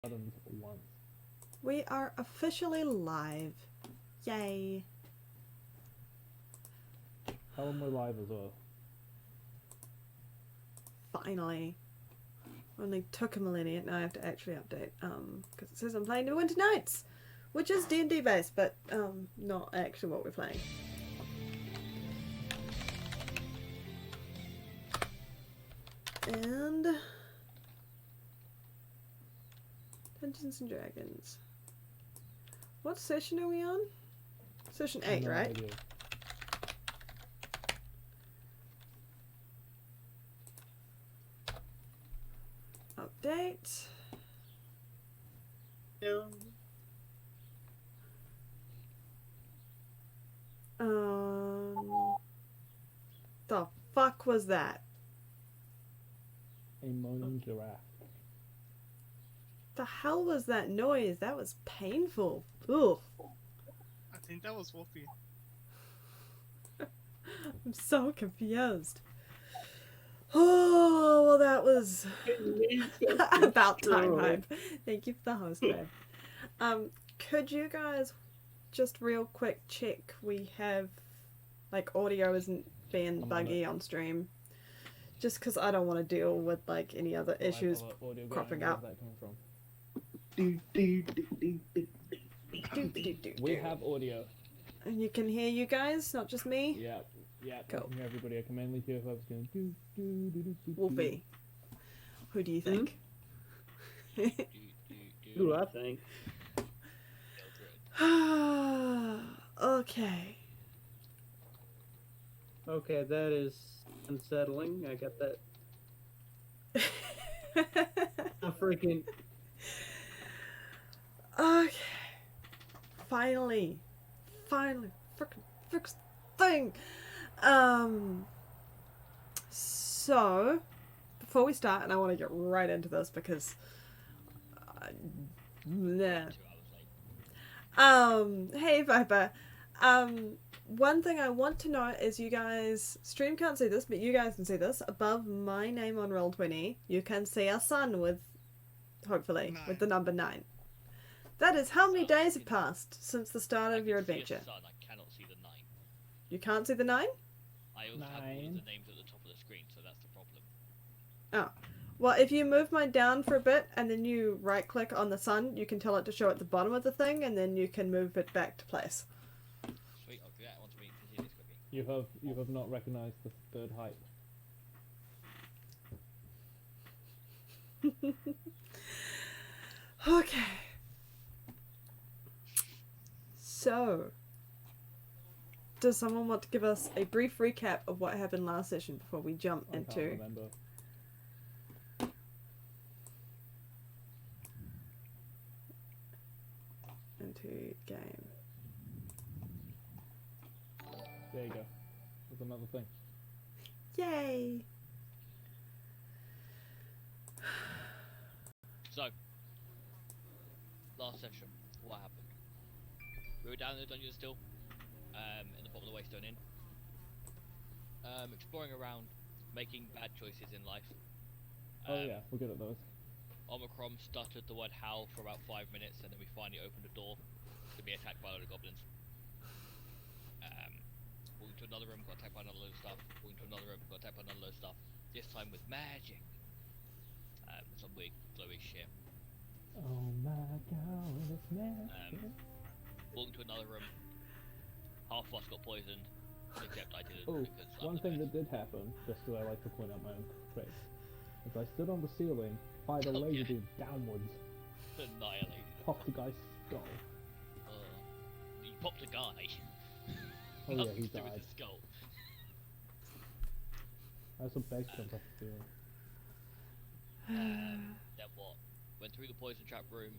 buttons once. We are officially live. Yay. Tell them we're live as well. Finally. Only took a millennia. Now I have to actually update. Because it says I'm playing Neverwinter Nights, which is D&D based, but not actually what we're playing. And Dungeons and Dragons. What session are we on? Session 8, No right? idea. Update. The fuck was that? A moaning giraffe. The hell was that noise? That was painful. Ugh. I think that was Wolfie. I'm so confused. Oh, well, that was about time, Hope. Thank you for the host, babe. Could you guys just real quick check we have, like, audio isn't being buggy on stream? Just because I don't want to deal with, like, any other issues cropping up. Where's that coming from? We have audio. And you can hear you guys, not just me? Yeah. Cool. I can hear everybody. I can mainly hear whoever's going Wolfie. Who do you think? Who I think. Okay. Okay, that is unsettling. I got that. I'm freaking. Okay. Finally. Frickin' fix thing. So, before we start, and I want to get right into this because, hey Viper, one thing I want to know is you guys, stream can't see this, but you guys can see this. Above my name on Roll20, you can see a sun with, hopefully, with the number 9. That is how many days have passed since the start of your adventure. I cannot see the 9. You can't see the 9? I also have all of the names at the top of the screen, so that's the problem. Oh. Well, if you move mine down for a bit and then you right click on the sun, you can tell it to show at the bottom of the thing and then you can move it back to place. Sweet, I'll do that. I want to see this quickly. You have not recognized the third height. Okay. So, does someone want to give us a brief recap of what happened last session before we jump I can't into remember. game? There you go. There's another thing. Yay! So, last session, what happened? We were down in the dungeon still, in the bottom of the Waystone Inn, exploring around, making bad choices in life. Oh yeah, we're good at those. Omicron stuttered the word howl for about 5 minutes, and then we finally opened the door to be attacked by a load of goblins. Walked into another room, got attacked by another load of stuff. Walked into another room, got attacked by another load of stuff. This time with magic. Some weird glowy shit. Oh my god, it's magic. Walked into another room. Half of us got poisoned, except I didn't. Oh, because one thing that did happen, just because I like to point out my own face, is I stood on the ceiling, fired a laser beam downwards, annihilated. popped the guy's skull. You popped a guy. Oh yeah, Nothing he to do with died. the skull. I had some base jump off the ceiling. Then what? Went through the poison trap room.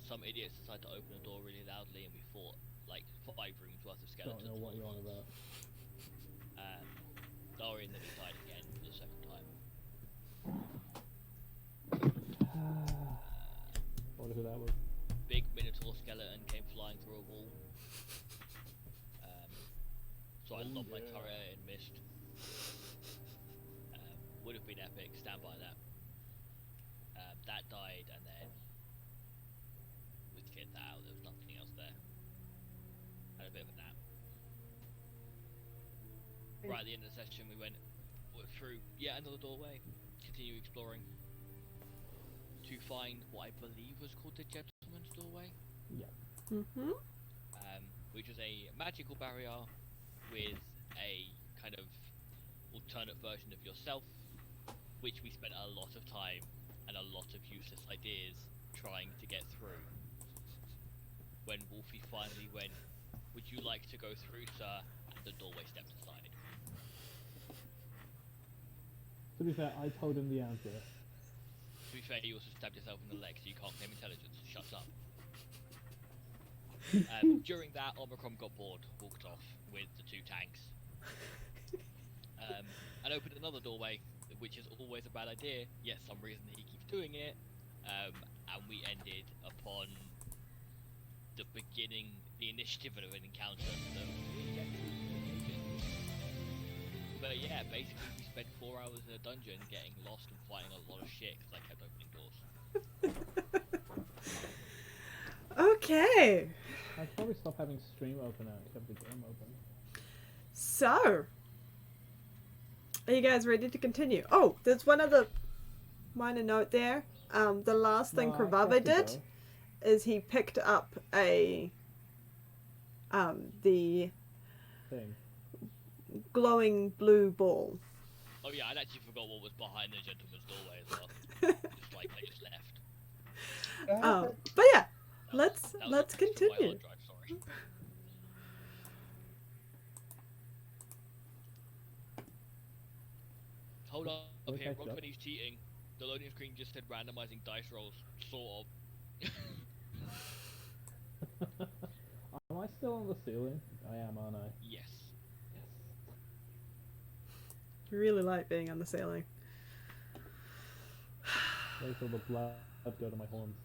Some idiots decided to open the door really loudly, and we fought like 5 rooms worth of skeletons. Don't know what you're on about. Dorian then died again for the second time. Wonder who that was. Big Minotaur skeleton came flying through a wall. So I lobbed my turret and missed. Would have been epic, stand by that. That died. bit of a nap. Right at the end of the session, we went through yet another doorway, continue exploring, to find what I believe was called the Gentleman's Doorway, Mm-hmm. which was a magical barrier with a kind of alternate version of yourself, which we spent a lot of time and a lot of useless ideas trying to get through. When Wolfie finally went, "Would you like to go through, sir?" and the doorway stepped aside. To be fair, I told him the answer. To be fair, you also stabbed yourself in the leg, so you can't claim intelligence. Shut up. During that, Omicron got bored, walked off with the 2 tanks, and opened another doorway, which is always a bad idea, yet some reason he keeps doing it, and we ended upon the beginning, the initiative of an encounter that we get to. But yeah, basically we spent 4 hours in a dungeon getting lost and fighting a lot of shit because I kept opening doors. Okay. I'd probably stop having stream open and kept the game open. So, are you guys ready to continue? Oh, there's one other minor note there. The last thing No, I Kravavo have to did go. is he picked up the Thing. glowing blue ball. Oh yeah, I'd actually forgot what was behind the gentleman's doorway as well. Just like they just left. But yeah, let's That was a picture of my continue. hard drive, sorry. Hold on, up Okay, here, sure. Rockman's cheating. The loading screen just said randomizing dice rolls, sort of. Am I still on the ceiling? I am, aren't I? Yes. Yes. You really like being on the ceiling. Wait till the blood go to my horns.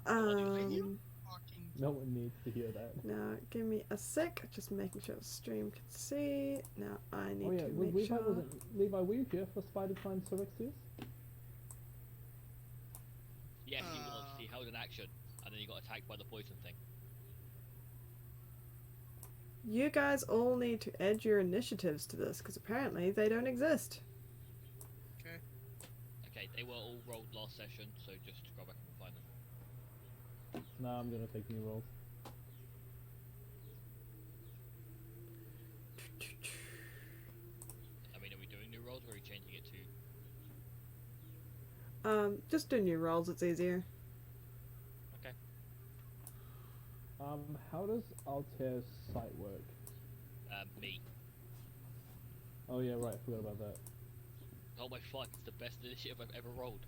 Um, Fucking No one needs to hear that. now give me a sec. Just making sure the stream can see. Now I need Oh yeah, to was make Levi, sure. Levi, were you here for Spider-Climb Syrixius? Yes, he was. He held an action, and then he got attacked by the poison thing. You guys all need to add your initiatives to this because apparently they don't exist. okay. Okay, they were all rolled last session, so just go back and find them. No, I'm gonna take new rolls. I mean, are we doing new rolls, or are we changing it to... Just do new rolls. It's easier. Okay. How does Altair's sight work? Me. Oh yeah, right, I forgot about that. Oh my fuck, it's the best initiative I've ever rolled.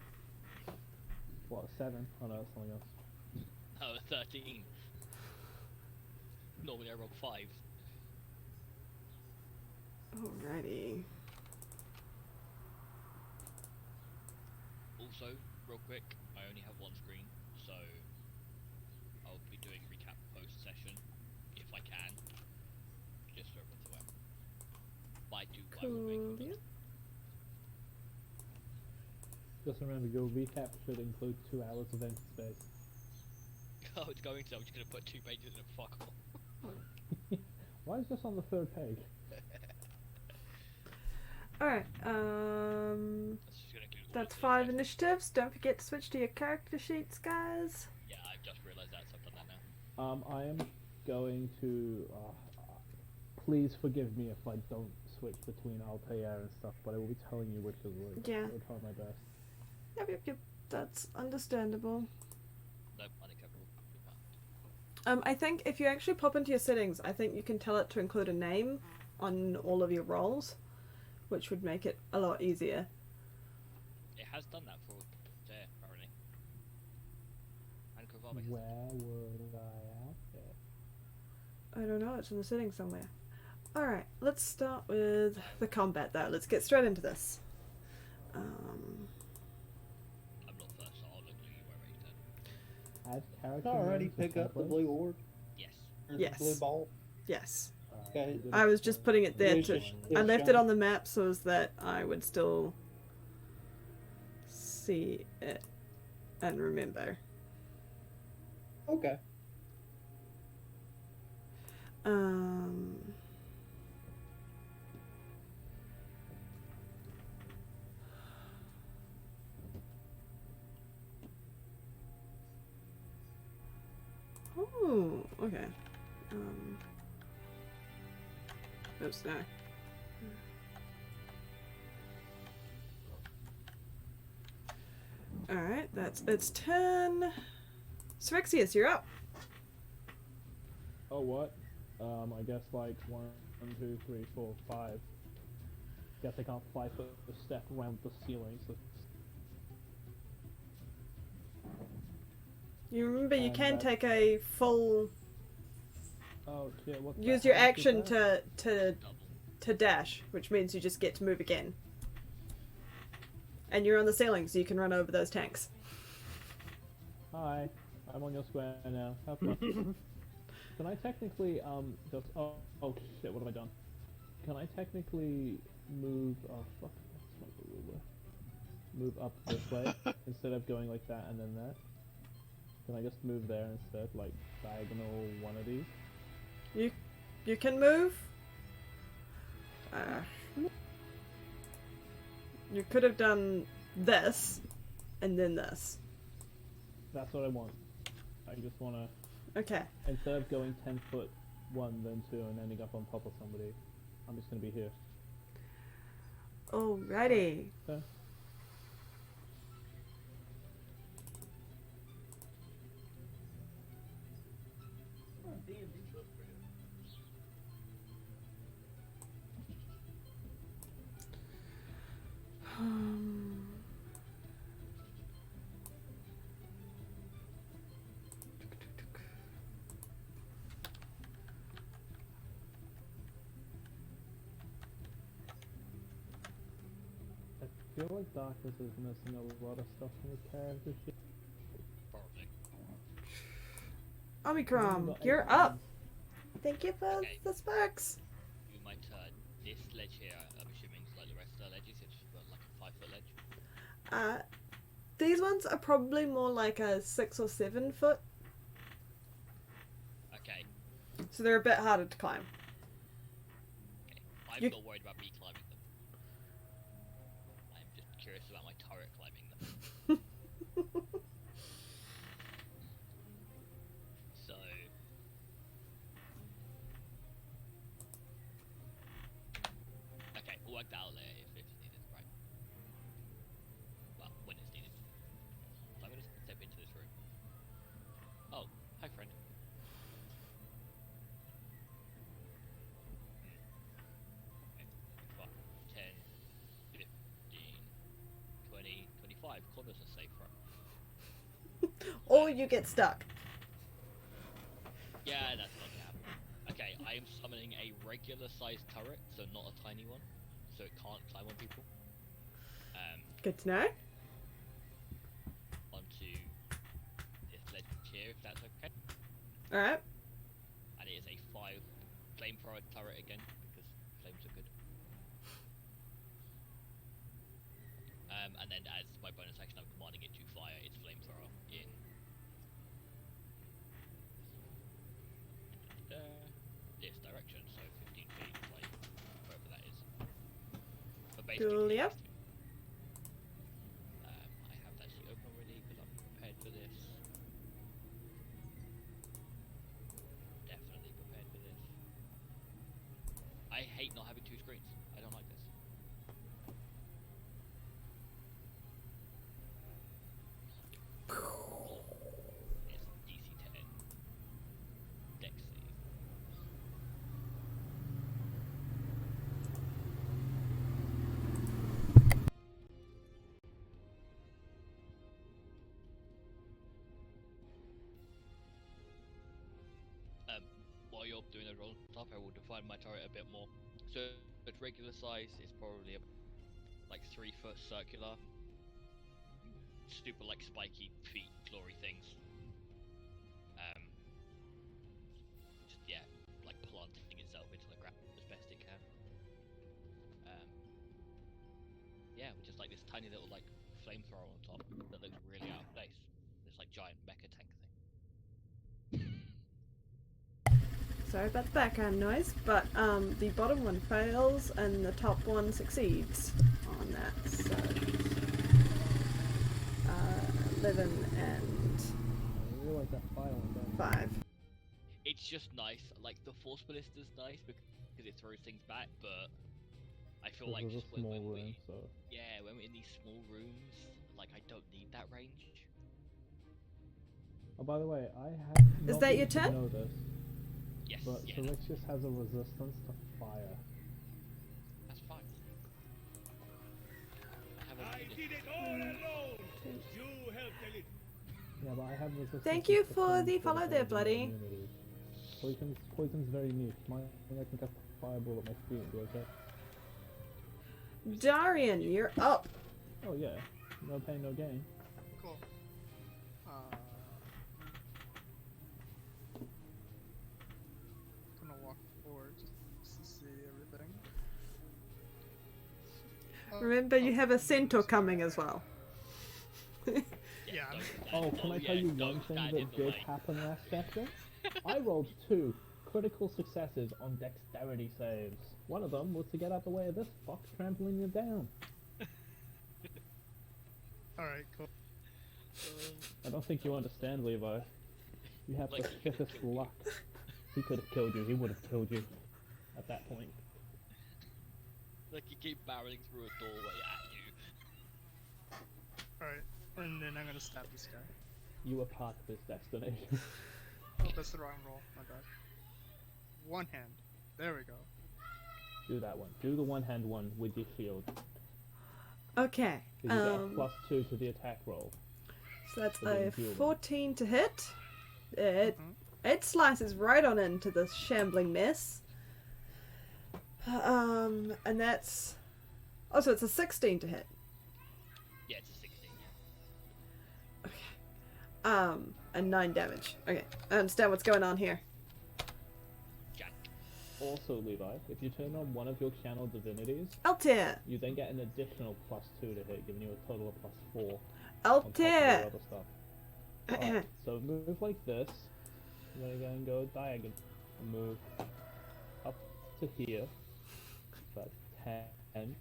What, 7? Oh no, that's something else. Oh, 13. Normally I roll 5. Alrighty. Also, real quick, I only have one screen, so I'll be doing recap post-session, if I can, just so everyone's aware. But I will make Cool. it. Yeah. Just remember, your recap should include 2 hours of empty space. Oh, it's going to, I'm just going to put 2 pages in a fuck all. Why is this on the 3rd page? Alright. That's just going to include all That's of 5 the initiatives. Don't forget to switch to your character sheets, guys. Yeah, I've just realised that, so I've done that now. I am going to... please forgive me if I don't switch between Altair and stuff, but I will be telling you which is which. Yeah. I'll try my best. Yep. That's understandable. No, unacceptable. I think if you actually pop into your settings, I think you can tell it to include a name on all of your roles, which would make it a lot easier. It has done that for Dare, apparently. And Kovac. Where would I have it? I don't know, it's in the settings somewhere. Alright, let's start with the combat though. Let's get straight into this. I'm not first, so I'll look at you where I Add character Already names to pick up the templates? blue orb. Yes. Or Yes. The blue ball. Yes. Okay. did I it was just for- putting it there Use to... your I left shot. it on the map so as that I would still see it and remember. Okay. Um. Oh, okay. Oops, no. Alright, it's 10. Sphyxius, you're up. Oh, what? I guess like 1, 2, 3, 4, 5. Guess I can't 5 foot a step around the ceiling, so You remember you And can that's- take a full. oh shit, what's Use that? your How much is action that? Double. to dash, which means you just get to move again. And you're on the ceiling, so you can run over those tanks. Hi, I'm on your square now. Have fun. Can I technically just oh shit, what have I done? Can I technically move fuck, that's not the ruler. Move up this way instead of going like that and then that? Can I just move there instead, like diagonal one of these? You can move. You could have done this, and then this. That's what I want. I just wanna Okay. instead of going 10 foot 1 then 2 and ending up on top of somebody, I'm just gonna be here. Alrighty. Okay. I feel like Darkness is missing a lot of stuff from the character sheet. Probably. Omicron, you're up. Thank you for the sparks. You might this ledge here, I'm assuming is like the rest of the ledges, it's like a 5 foot ledge. These ones are probably more like a 6 or 7 foot, Okay, so they're a bit harder to climb. okay. I'm You- not worried about me climbing them. I'm just curious about my turret climbing them. So okay, we'll work that out later if it's needed, right? Well, when it's needed. So I'm gonna step into this room. Oh, hi friend. Okay, what? 10, 15, 20, 25. Corners are safe, right? Or you get stuck. Yeah, that's not gonna happen. Okay, I am summoning a regular sized turret, so not a tiny one, so it can't climb on people. Good to know. Onto this ledge here, if that's okay. Alright. And it is a 5 flamethrower turret again, because flames are good. And then as my bonus action, I'm commanding it to fire its flamethrower in this direction, so 15 feet, like wherever that is. But basically, Cool, yep. I have that sheet open already because I'm prepared for this. Definitely prepared for this. I hate not having 2 screens. I don't like this. It's DC 10. Dex save. While you're doing the roll stuff, I will define my turret a bit more. So its regular size is probably like 3 foot circular, super like spiky feet, glory things. Just yeah, like planting itself into the ground as best it can. Yeah, with just like this tiny little like flamethrower on top that looks really out of place. This like giant mecha tank thing. Sorry about the background noise, but the bottom one fails and the top one succeeds on that. So 11 and I really like that file and 5. It's just nice. Like the force ballista's nice because it throws things back, but I feel like This is just a small when room, so when we're in these small rooms, like I don't need that range. oh, by the way, I have Is not that sure your if you turn? know this, Yes, but yeah, Silixius has a resistance to fire. that's fine. I have a I unit. did it all alone. You helped a little. Yeah, but I have resistance. Thank to you for flames, the to follow there, poison Bloody. immunity. Poison's very niche. I can cast fireball at my feet and be okay. Darian, you're up. Oh yeah, no pain, no gain. Cool. Gonna walk forward just to see everything. Remember, you have a centaur coming as well. Yeah. Don't Oh, stand- can I tell yeah, you don't one thing stand in that the did way. happen last session? I rolled 2 critical successes on dexterity saves. One of them was to get out the way of this fox trampling you down. Alright, cool. I don't think you understand, Levi. You have Like, the he could've shittest killed you. luck. He could have killed you. He would have killed you at that point. Like you keep barreling through a doorway at you. Alright, and then I'm gonna stab this guy. You were part of his destination. Oh, that's the wrong roll. My bad. One hand. There we go. Do that one. Do the one-hand one with your shield. Okay. 'Cause you get a +2 to the attack roll. So that's So then a heal them. 14 to hit. It Mhm. it slices right on into this shambling mess. And that's so it's a 16 to hit. Yeah, it's a 16. Yeah. And 9 damage. Okay, I understand what's going on here. Jack. Also, Levi, if you turn on one of your channel divinities, Altair! you then get an additional +2 to hit, giving you a total of +4 on top of your Altair! other stuff. Alright, so move like this. Then again, go diagonal. Move up to here. That's 10.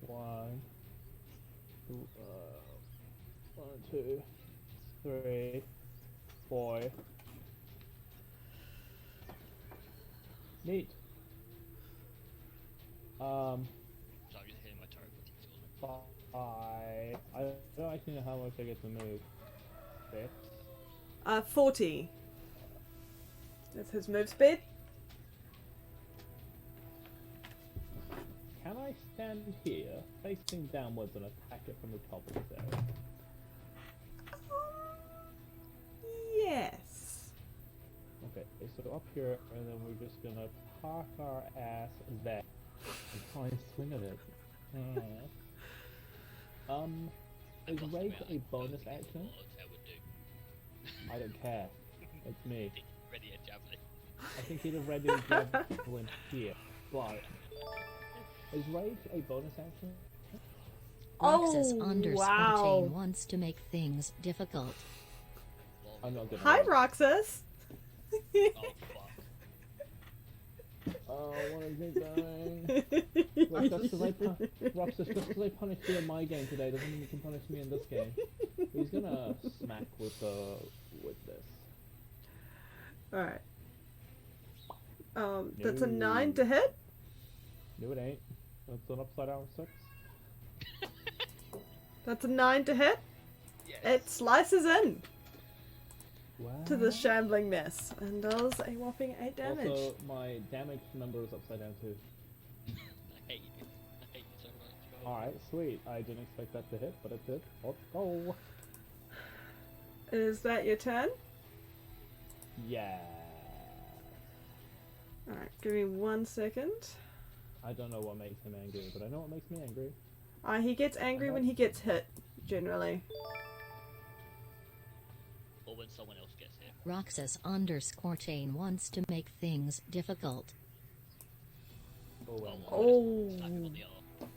1, 2, 3, 4. Neat. So I'm just hitting my turret with these tools. I don't actually know how much I get to move. Okay. 40. That's his move speed. Can I stand here, facing downwards, and attack it from the top of this area? Yes. Okay, so up here, and then we're just gonna park our ass there and try and swing at it. Is Plus, rage I a mean, bonus don't think action? what Altair would do. I don't care. It's me. Think ready a javelin. I think he'd have read his javelin here, but is rage a bonus action? Roxas Oh, underscore wow. chain wants to make things difficult. Well, I'm not gonna. Hi, roll. Roxas! oh fuck. Oh, what is he doing? Look, just because Roxas, just because I punished you in my game today doesn't mean you can punish me in this game. He's gonna smack with this. Alright. That's a No. 9 to hit. No, it ain't. That's an upside down 6. That's a 9 to hit. Yes. It slices in Wow. to the shambling mess and does a whopping 8 damage. Also, my damage number is upside down too. I hate you. I hate you so much. Go. Alright, sweet. I didn't expect that to hit, but it did. Let's go. Is that your turn? Yeah. Alright, give me 1 second. I don't know what makes him angry, but I know what makes me angry. He gets angry when he gets hit, generally. Or when someone else gets hit. Roxas underscore chain wants to make things difficult. Oh well. Oh. Slap him on the arm.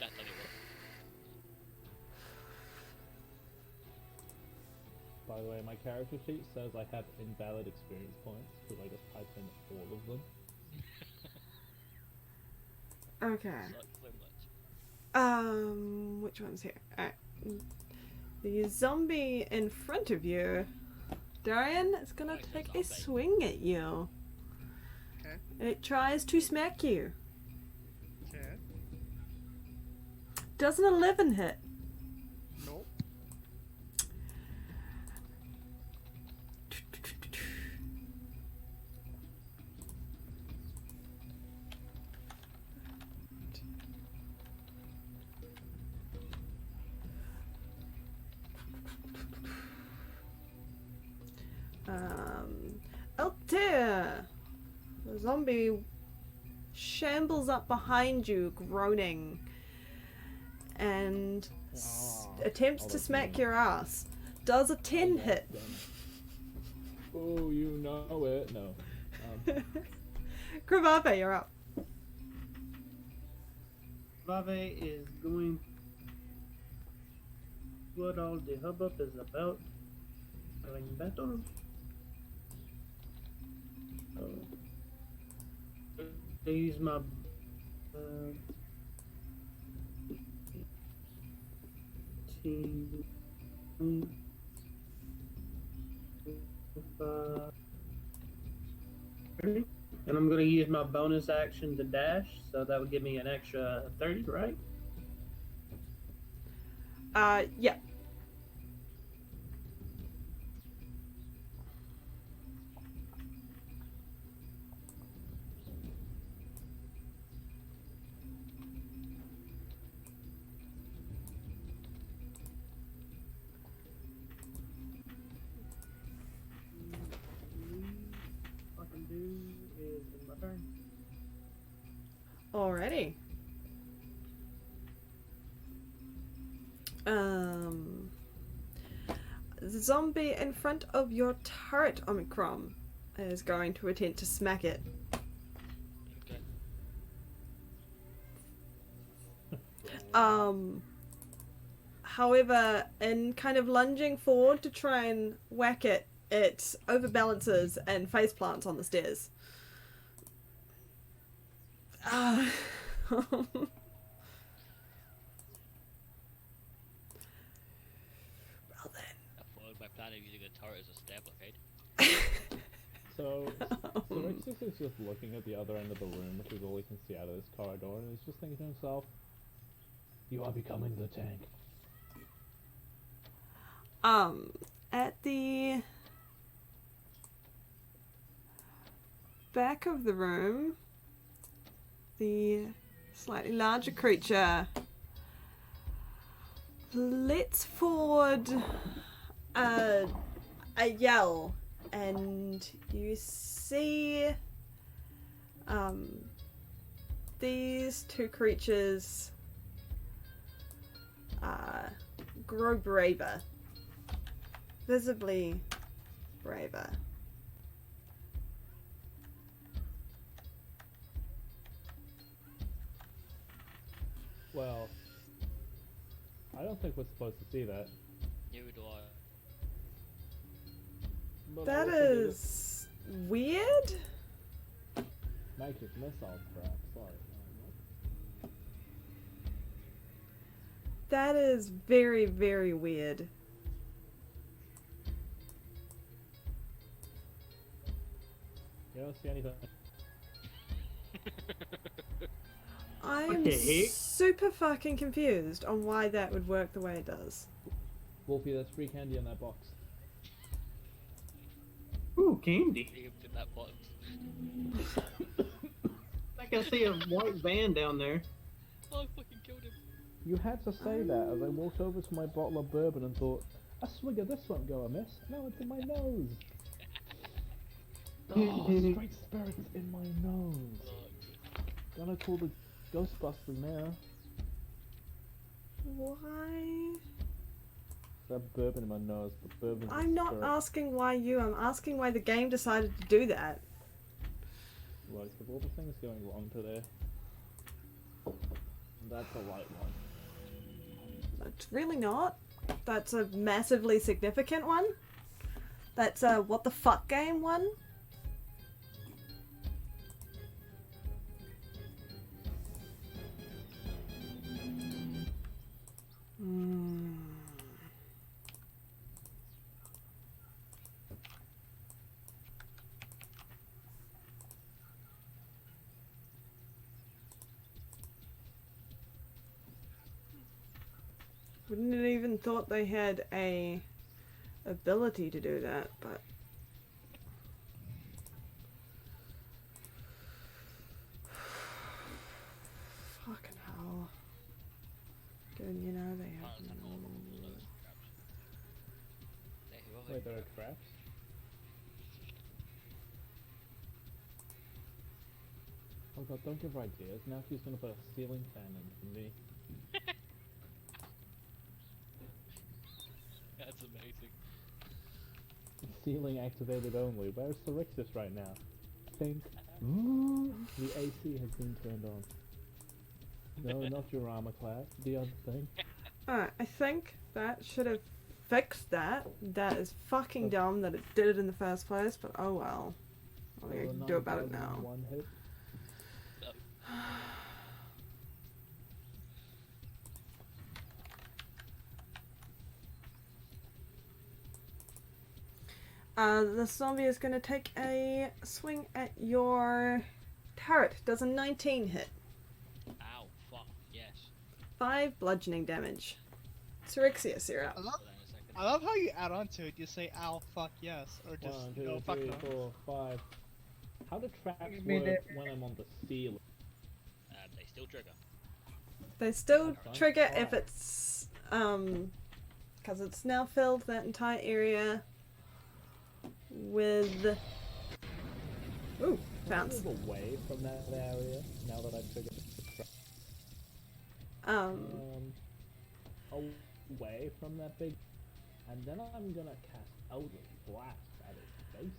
That doesn't work. By By the way, my character sheet says I have invalid experience points because I just typed in all of them. Okay. Sucks so much. Which one's here? Alright. The zombie in front of you, Darian, is gonna Nice, take a zombie. swing at you. Okay. It tries to smack you. Okay. Does an 11 hit? Nope. Altair! The zombie shambles up behind you, groaning, and attempts Oh, to that's smack mean. your ass. Does a 10 hit? Oh, you know it. No. Kravape, you're up. Vave is going. What all the hubbub is about. Having battle. I use my. Team. And I'm going to use my bonus action to dash, so that would give me an extra 30, right? Yeah. All I can do is in my turn. Alrighty. The zombie in front of your turret, Omicron, is going to attempt to smack it. Okay. However, in kind of lunging forward to try and whack it, it overbalances and face plants on the stairs. Well then. I followed my plan of using a turret as a stair blockade. So Rexus is just looking at the other end of the room, which is all he can see out of this corridor, and he's just thinking to himself, "You are becoming the tank." At the back of the room, the slightly larger creature lets forward a yell, and you see these two creatures grow braver, visibly braver. Well, I don't think we're supposed to see that. Neither do I. But That also did it- is weird. Magic missiles, perhaps. Sorry. That is very, very weird. You don't see anything. I'm the heck? super fucking confused on why that would work the way it does. Wolfie, there's free candy in that box. Ooh, candy. Leave in that box. I can see a white van down there. Oh, I fucking killed him. You had to say that as I walked over to my bottle of bourbon and thought, a swig of this won't go amiss. Now it's in my nose. Oh, straight spirits in my nose. Fuck. Gonna call the Ghostbusters now. Why? That bourbon in my nose, but bourbon's a I'm not spirit. asking why you, I'm asking why the game decided to do that. Right, of all the things going wrong today, that's a light one. It's really not. That's a massively significant one. That's a what the fuck game one. Hmm. Wouldn't have even thought they had a ability to do that, but fucking hell. Good, you know they have. Pilots have all the lowest traps. They're heroic. Wait, there are traps? Oh god, don't give her ideas. Now she's gonna put a ceiling fan in for me. That's amazing. Ceiling activated only. Where's Therixis right now? Think. The AC has been turned on. No, not your armor class. The other thing. Alright, I think that should have fixed that. That is fucking dumb that it did it in the first place, but oh well. What are you gonna do about it now? One hit. The zombie is gonna take a swing at your turret. Does a 19 hit. Ow, fuck, yes. 5 bludgeoning damage. Syrixius, you're up. I love, Hold on a second. I love how you add on to it. You say "ow, fuck yes," or just 1, you 2, know, "fuck 3, no." 4, 5. How do traps Excuse me work there. when I'm on the ceiling? They still trigger. They still Don't trigger try. if it's because it's now filled that entire area with ooh, Can I bounce. move away from that area now that I've triggered the trap? Away from that big, and then I'm gonna cast Eldritch Blast at its base.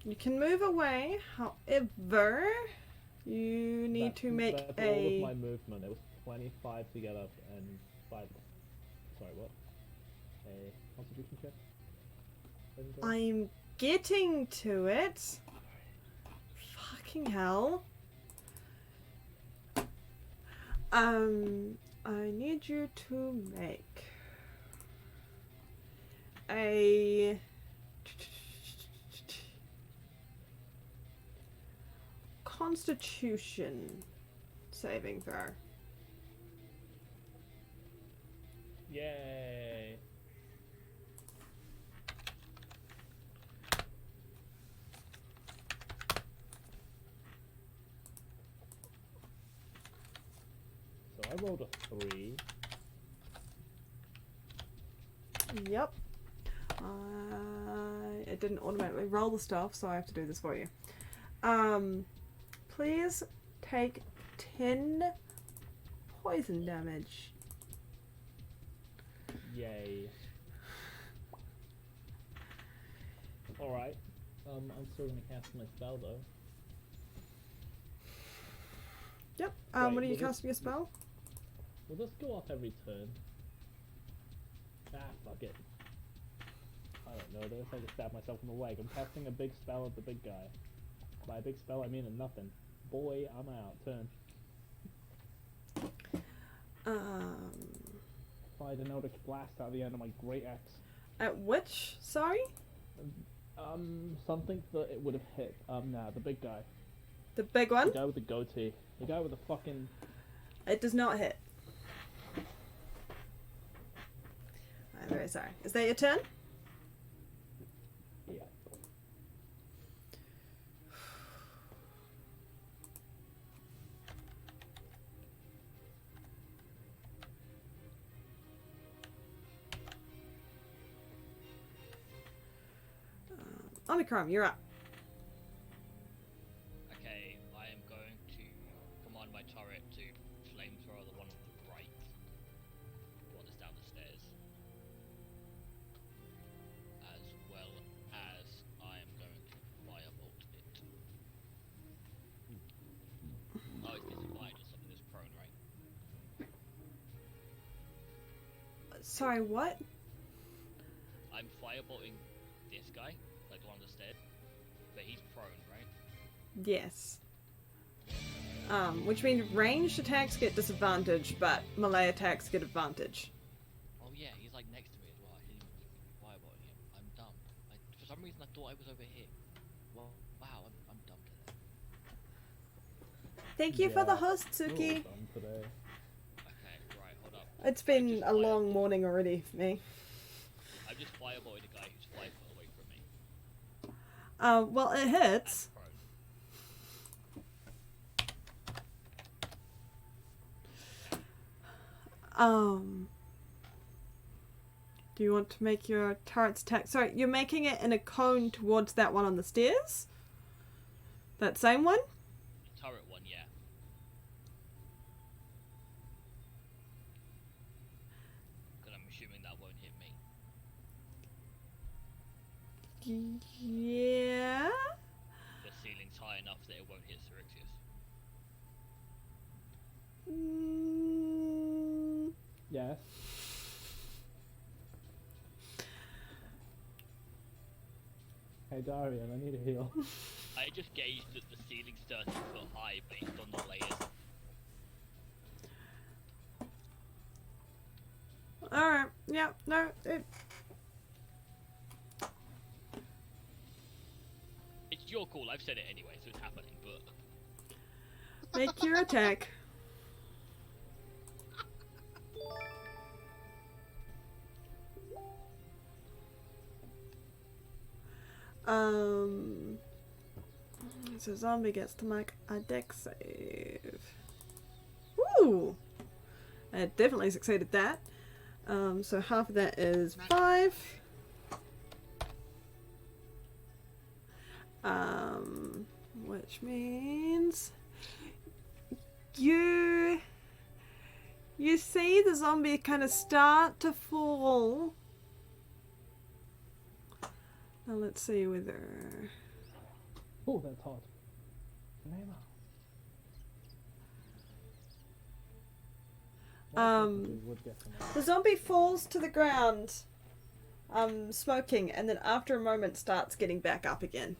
You can move away, however, you need to make that's all of a. my movement. It was 25 to get up and 5. Sorry, what? A Constitution check. Didn't go? I'm getting to it. Fucking hell. I need you to make a Constitution saving throw. Yay! So I rolled a 3. Yep. It didn't automatically roll the stuff, so I have to do this for you. Please take 10 poison damage. Yay. Alright. I'm still gonna cast my spell though. Yep. Right, What are you well, this- casting your spell? Will this go off every turn? Ah, fuck it. I don't know this. I just stabbed myself in the leg. I'm casting a big spell at the big guy. By a big spell, I mean a nothing. Boy, I'm out. Turn. Fired an Eldritch Blast out of the end of my great axe. At which? Sorry? Something that it would have hit. Nah, the big guy. The big The one? guy with the goatee. The guy with the fucking... It does not hit. I'm very sorry. Is that your turn? Yeah. Omicron, you're up. Okay, I am going to command my turret to flamethrower the one on the right. The one that's down the stairs. As well as I am going to firebolt it. Oh, it's disadvantage or something that's prone, right? Sorry, what? I'm firebolting this guy, like the one on the stairs. But he's prone, right? Yes. Which means ranged attacks get disadvantage, but melee attacks get advantage. Oh yeah, he's like next to me as well. I didn't even fireball him. I'm dumb. For some reason I thought I was over here. Well, wow, I'm dumb today. Thank you for the Yeah. host, We're all Suki. done today. Okay, right, hold up. It's been a long morning already for me. I'm just fireballing a guy who's 5 foot away from me. Well, it hits. Prone. Do you want to make your turret's attack? Sorry, you're making it in a cone towards that one on the stairs? That same one? The turret one, yeah. Because I'm assuming that won't hit me. Yeah. The ceiling's high enough that it won't hit Syrixius. Yes. Hey Darian, I need a heal. I just gauged that the ceiling's 30 foot high based on the layers. Alright, yeah, no, It's your call, I've said it anyway, so it's happening, but... make your attack. So zombie gets to make a dex save. Ooh! I definitely succeeded that. So half of that is 5. Which means you see the zombie kind of start to fall. Now let's see whether Oh, that's hot. Neymar. We would get some the zombie falls to the ground, smoking, and then after a moment starts getting back up again.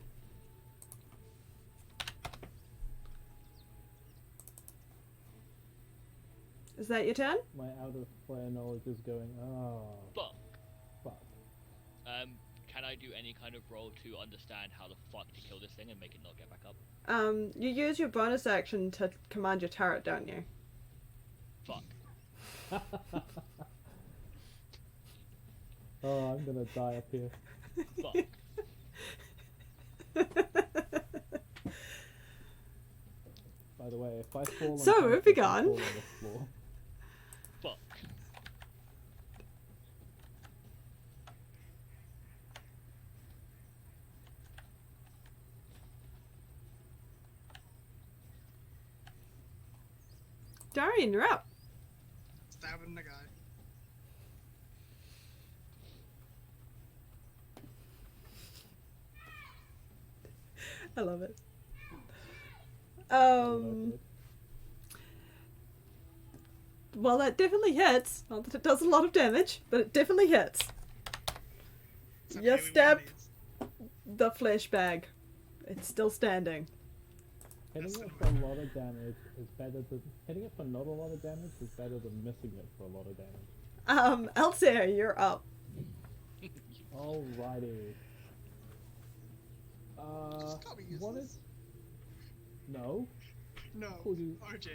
Is that your turn? My out of player knowledge is going, oh, Fuck. fuck. Can I do any kind of roll to understand how the fuck to kill this thing and make it not get back up? You use your bonus action to command your turret, don't you? Fuck. Oh, I'm gonna die up here. Fuck. By the way, if I fall on So, something, moving I on. fall on the floor. Fuck. Darian, you're up. Stabbing the guy. I love it. What I did. Well, that definitely hits. Not that it does a lot of damage, but it definitely hits. It's okay, Yes, we stab. win these. The flesh bag. It's still standing. Hitting That's it the for a lot of damage is better than hitting it for not a lot of damage is better than missing it for a lot of damage. Elsair, you're up. Alrighty. Just call me What useless. is? No. No, Called you- RJ.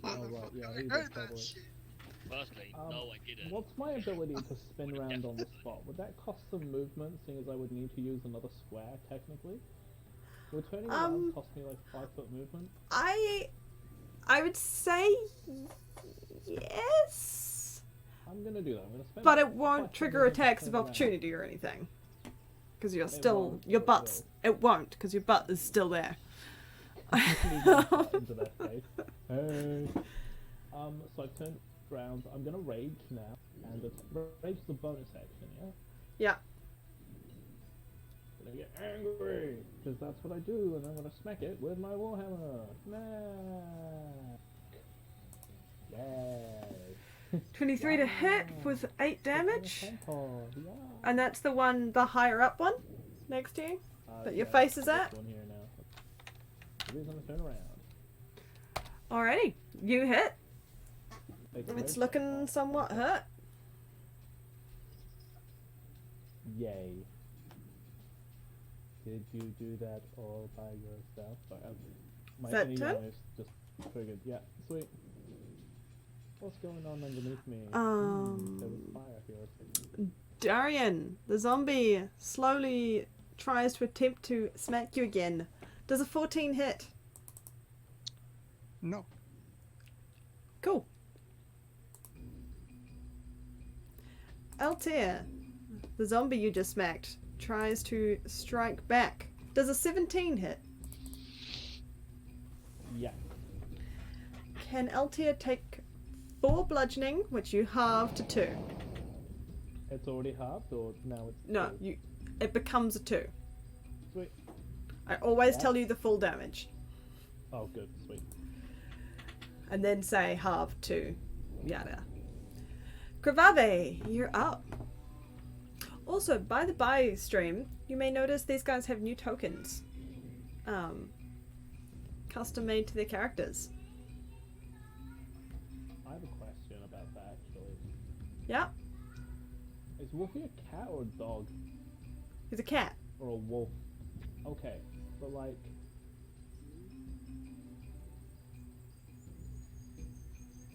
Oh, right, Motherfucker, yeah, I he did heard that probably. shit. Firstly, Um, no, I didn't. What's my ability to spin around on the spot? Would that cost some movement, seeing as I would need to use another square, technically? Would turning around cost me like 5-foot movement? I would say yes, I'm gonna do that. I'm gonna spend. but it 5 won't foot trigger movement to attacks turn of around. opportunity or anything. Because you're It still won't, your but it butt's. It won't because your butt is still there. Into that face. Hey. So I've turned around. I'm gonna rage now, and it's rage is a bonus action, yeah. Yeah. Gonna get angry because that's what I do, and I'm gonna smack it with my warhammer. Smack. Yay. 23 to hit with 8 damage, Yeah. and that's the one, the higher up one. next to you? That Yeah, your face is this at? one here now. The reason to turn around. Alrighty, you hit. Take a It's break. looking somewhat hurt. Yay. Did you do that all by yourself? Sorry, my Is that knee turn? almost just triggered. Yeah, sweet. What's going on underneath me? There was fire here. Darian, the zombie slowly tries to attempt to smack you again. Does a 14 hit? No. Cool. Altair, the zombie you just smacked, tries to strike back. Does a 17 hit? Yeah. Can Altair take 4 bludgeoning, which you halve to 2? It's already halved, or now it's No, two? it becomes a 2. Sweet. I always Yeah. tell you the full damage. Oh, good. Sweet. And then say halve to yada. Gravave, you're up. Also, by the by stream, you may notice these guys have new tokens. Custom made to their characters. I have a question about that, actually. Yeah, Is Wolfie a cat or a dog? he's a cat. Or a wolf? Okay, but like...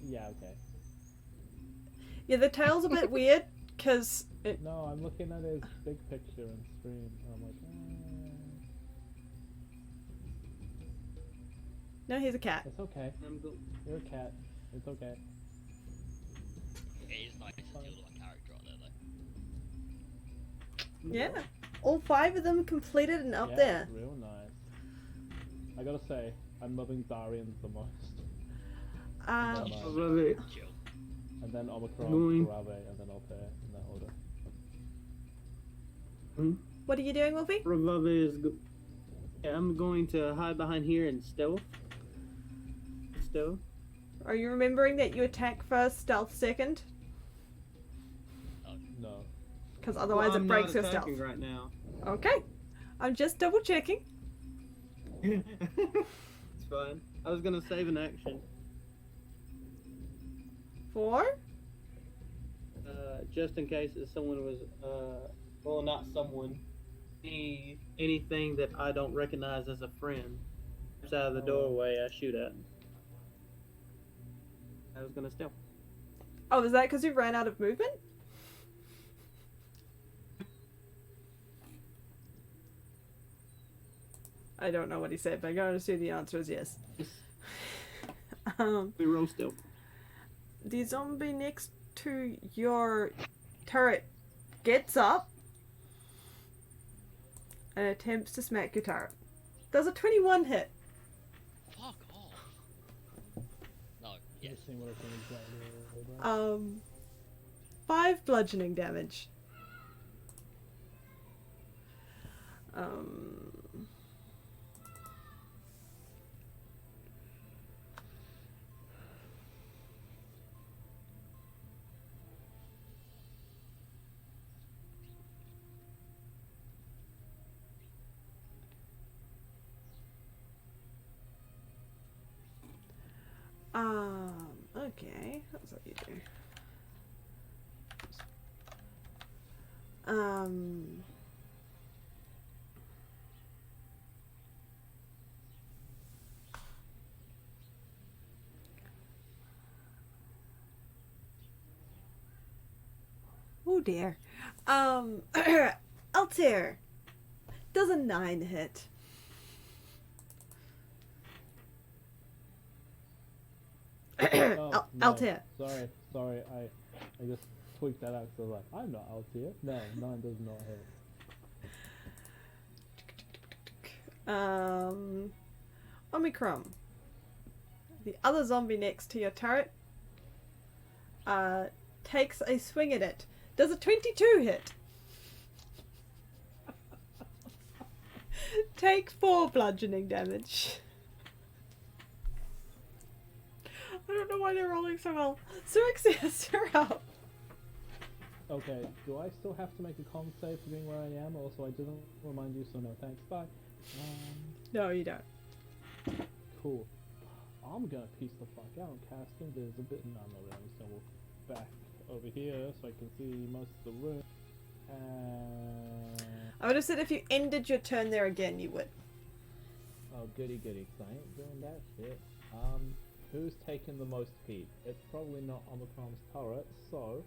Yeah, okay. Yeah, the tail's a bit weird, because it... No, I'm looking at his big picture and stream, and I'm like, No, he's a cat. it's okay. I'm go- You're a cat. It's okay. It is nice to see all of my character on there though. Yeah. All 5 of them completed and up Yeah, there. real nice. I gotta say, I'm loving Darian the most. Um, I love it. Chill. And then Omicron, Going. Grave, and then Altair, in that order. what are you doing, Wolfie? Ravave is. Yeah, I'm going to hide behind here and stealth. Stealth. Are you remembering that you attack first, stealth second? No. Because otherwise I'm it breaks not your stealth. attacking right now. Okay. I'm just double checking. It's fine. I was gonna save an action. 4? Just in case if someone was, well, not someone, anything that I don't recognize as a friend. Steps out of the doorway, I shoot at. I was gonna stealth. Oh, is that because you ran out of movement? I don't know what he said, but I'm going to assume the answer is yes. We roll stealth. The zombie next to your turret gets up and attempts to smack your turret. Does a 21 hit? Fuck off. No, yes. Just seeing what I can exactly roll back. 5 bludgeoning damage. Okay, that's what you do. Oh dear. Altair. Does a 9 hit? Oh, no. Altair. Sorry, I just tweaked that out because I was like, I'm not Altair. No, 9 does not hit. Omicron. The other zombie next to your turret takes a swing at it. Does a 22 hit? Take 4 bludgeoning damage. I don't know why they're rolling so well. Surexius, you're up. Okay, do I still have to make a con save for being where I am? Also, I didn't remind you, so no thanks. Bye. No, you don't. Cool. I'm gonna piece the fuck out and cast invisibility. No, I'm not really. I'm just gonna walk back over here so I can see most of the room. I would have said if you ended your turn there again, you would. Oh, goody goody, 'cause I ain't doing that shit. Who's taking the most heat? It's probably not Omicron's turret, so...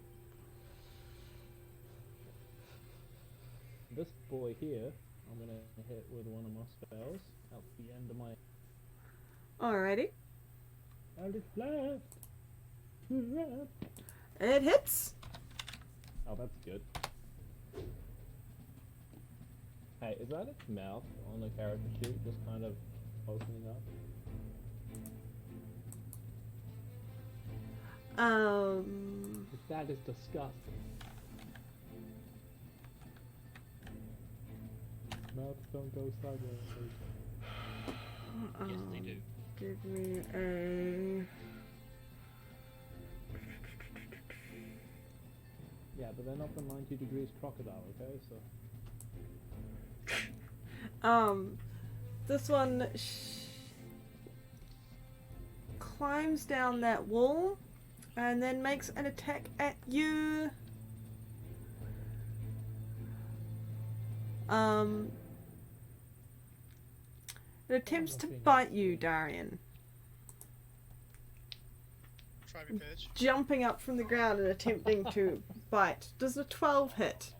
This boy here, I'm gonna hit with one of my spells. At the end of my... Alrighty. Eldritch Blast! Hurrah! It hits. Oh, that's good. Hey, is that its mouth on the character sheet just kind of opening up? That is disgusting. Mouths don't go sideways. Yes, they do. Give me a... Yeah, but they're not the 90 degrees crocodile, okay? So... This one climbs down that wall and then makes an attack at you. It attempts to bite you, Darian. Try me, bitch. Jumping up from the ground and attempting to bite. Does a 12 hit?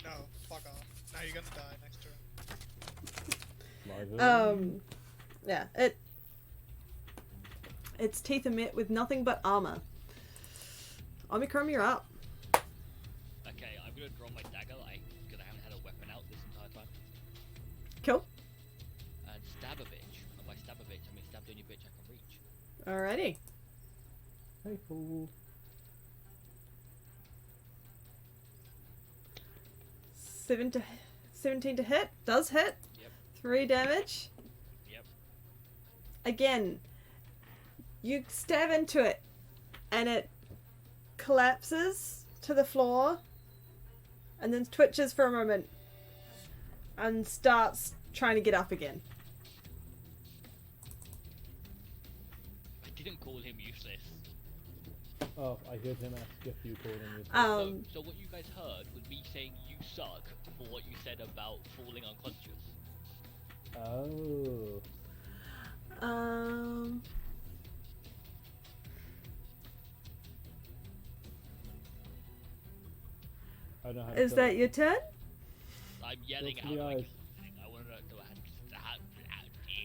No, fuck off. Now you're gonna die next turn. Yeah, its teeth are met with nothing but armor. Omicron, you're up. Okay, I'm gonna draw my dagger, because I haven't had a weapon out this entire time. Cool. And stab a bitch. And by stab a bitch, I mean stab the only bitch I can reach. Alrighty. Hey, fool. 17 to hit. Does hit. Yep. 3 damage. Yep. Again, you stab into it and it collapses to the floor and then twitches for a moment and starts trying to get up again. I didn't call him useless. Oh, I heard him ask if you called him this. So what you guys heard was me saying you suck for what you said about falling unconscious. Oh. I don't know how to Is tell. that your turn? I'm yelling Look out to the like, eyes. I want to know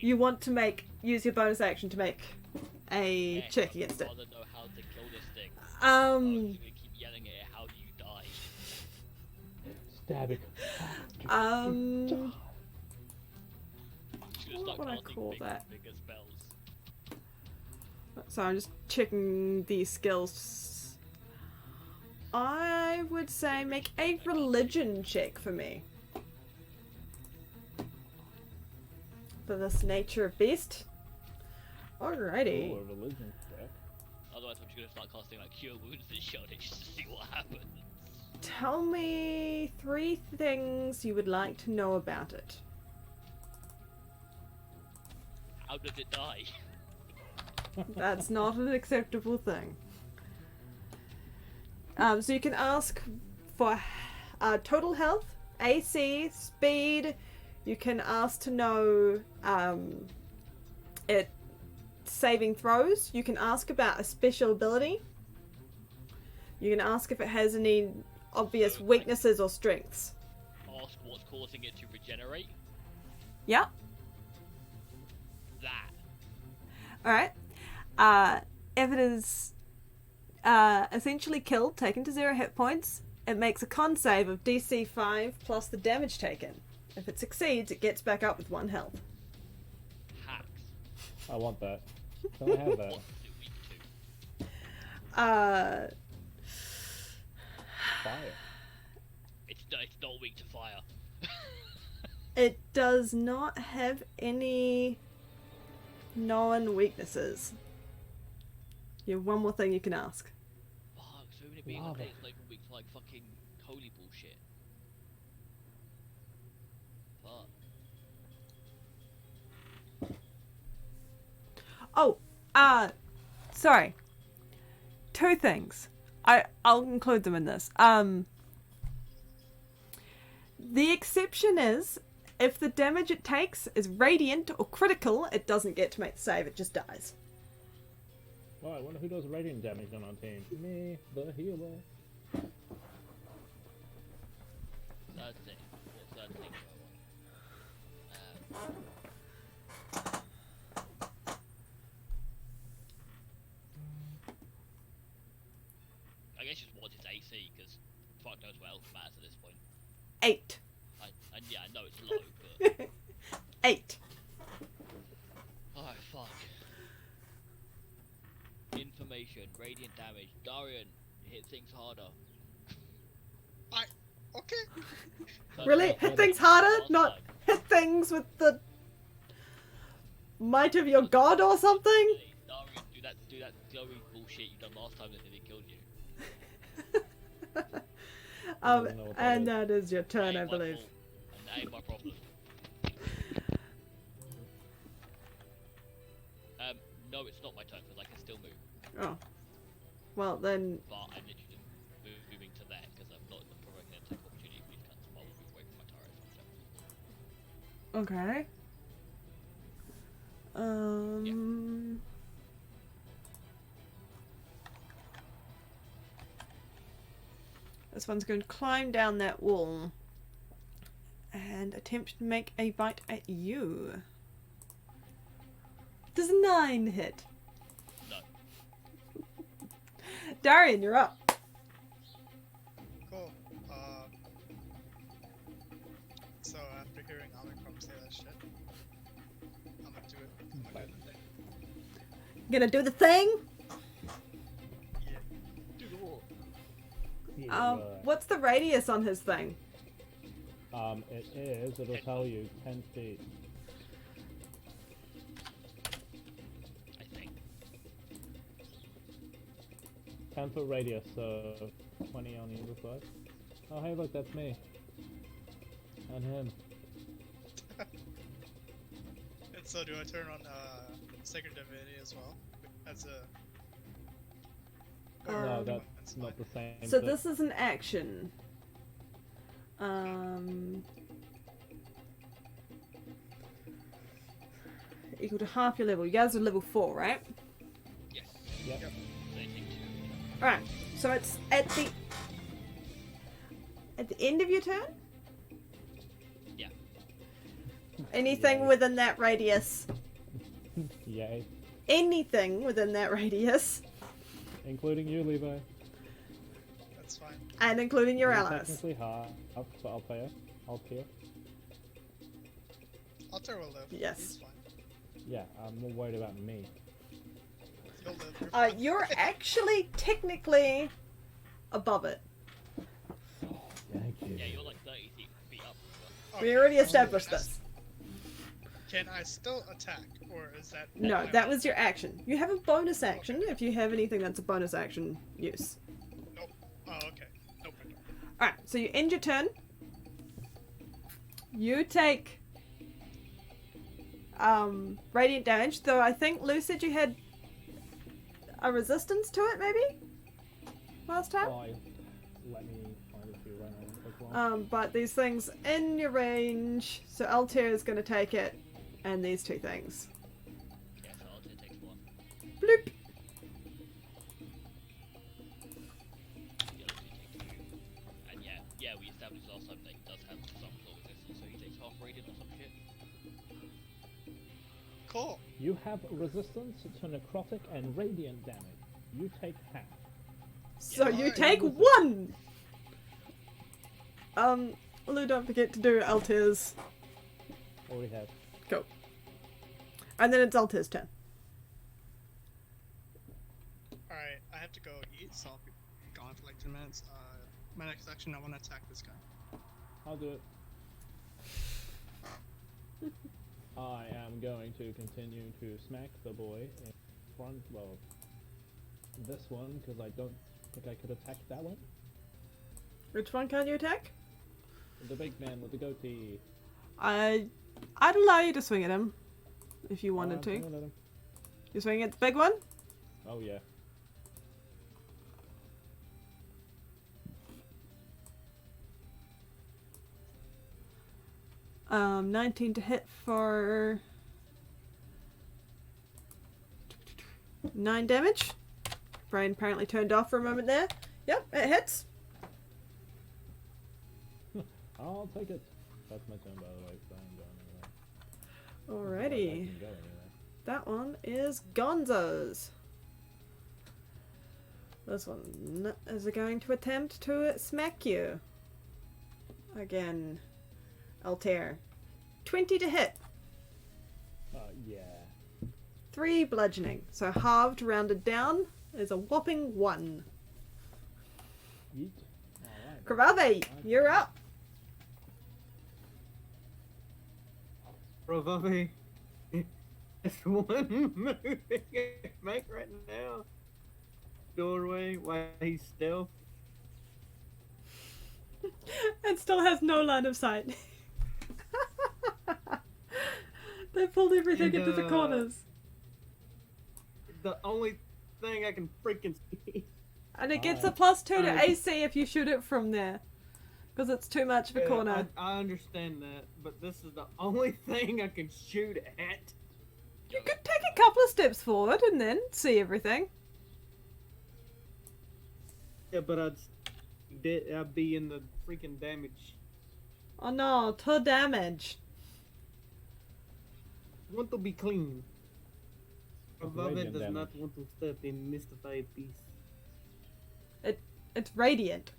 You want to use your bonus action to make a check against it. I want to know how to kill this thing. I was gonna keep yelling at it, how do you die? Stab it. Just gonna What start would I casting call bigger, that? bigger spells. So I'm just checking these skills. I would say make a religion check for me. For this nature beast. Alrighty. Oh, a religion check. Otherwise, I'm just gonna start casting like cure wounds and shit on it just to see what happens. Tell me 3 things you would like to know about it. How does it die? That's not an acceptable thing. So you can ask for total health, AC, speed. You can ask to know it saving throws. You can ask about a special ability. You can ask if it has any obvious weaknesses or strengths. Ask what's causing it to regenerate. Yep. That. Alright. If it is essentially killed, taken to 0 hit points, it makes a con save of DC 5 plus the damage taken. If it succeeds, it gets back up with 1 health. Hacks. I want that. Can I have that? What's it weak to? Fire. It's not weak to fire. It does not have any known weaknesses. You have one more thing you can ask. Fuck, so many being lava. updated like a week for like fucking holy bullshit. Fuck. Oh, sorry. Two things. I'll include them in this. The exception is if the damage it takes is radiant or critical, it doesn't get to make the save, it just dies. Well, I wonder who does radiant damage on our team. Me, the healer. Third thing. What third thing do I want? I guess just what is AC, because fuck knows what else matters at this point. 8. And yeah, I know it's low, but 8. oh fuck. Information, radiant damage. Darian, hit things harder. Okay. That's Really? what- Hit things harder? last Not time. hit things with the might of your god or something? Hey, Darian, do that glowy bullshit you done last time that it killed you. don't know what that And is. that is your turn, I Ain't my believe. fault, and that ain't my problem. No, it's not my turn because I can still move. Oh. Well, then. But I'm literally moving to there because I'm not provoking an attack opportunity for these cunts while moving away from my turret. Okay. This one's going to climb down that wall and attempt to make a bite at you. Does 9 hit? No. Darian, you're up. Cool. So after hearing Omicron say that shit, I'm gonna do it. I'm gonna do the thing. Gonna do the thing? Yeah. Do the war. Healer. What's the radius on his thing? It'll tell you 10 feet. I think. 10-foot radius, so 20 on either side. Oh, hey, look, that's me. And him. And so do I turn on Sacred Divinity as well? As a... No, Um, that's not the same. So thing. this is an action. Equal to half your level. You guys are level 4, right? Yes. Yep. So I think two. Alright, so it's at the end of your turn? Yeah. Anything Yay. within that radius. Yay. Anything within that radius. Including you, Levi. That's fine. And including your You're allies. technically half, but I'll pay it. I'll pay it. Alter will live. Yes. He's fine. Yeah, I'm more worried about me. He'll live. You're fine. You're actually technically above it. Thank you. Yeah, you're like 30 feet up. But We Okay. already established this. Can I still attack, or is that... No, that was your action. You have a bonus action if you have anything that's a bonus action use. Nope. Oh, okay. Nope, I don't. Alright, so you end your turn. You take radiant damage, though I think Lou said you had a resistance to it, maybe? Last time? Five. Let me find it for you right now. Quick one. But these things in your range, so Altair is going to take it, and these two things. yeah, so I'll take one. Bloop! The other two take two. And yeah, we established last time that he does have some sort of resistance, so he takes half radiant or some shit. Cool. You have resistance to necrotic and radiant damage. You take half. So Yeah, you alright. take 1! Lou, don't forget to do Altair's. Already have. Go. And then it's Altair's turn. Alright, I have to go eat, so I'll be gone for like 10 minutes. My next action, I want to attack this guy. I'll do it. I am going to continue to smack the boy in front of this one because I don't think I could attack that one? Which one can you attack? The big man with the goatee. I'd allow you to swing at him if you wanted I'm to. swinging at him. You're swinging at the big one? Oh yeah. Um, 19 to hit for 9 damage. Brain apparently turned off for a moment there. Yep, it hits. I'll take it. That's my turn, by the way, so I'm going anyway. Alrighty. I can go anyway. That one is Gonzo's. This one is going to attempt to smack you. Again. Altair. 20 to hit. Yeah. 3 bludgeoning. So halved, rounded down, is a whopping 1. Yeet. Alright. Kravave, you're up. Probably. That's one move I can make right now. Doorway while he's stealth. And still has no line of sight. They pulled everything And, into the corners. The only thing I can freaking see. And it gets a +2 to Alright. AC if you shoot it from there. Because it's too much of a Yeah, corner. I understand that, but this is the only thing I can shoot at. You could take a couple of steps forward and then see everything. Yeah, but I'd be in the freaking damage. Oh no, 2 damage. I want to be clean. Above it Radiant does damage. not want to step in mystified peace. It's radiant.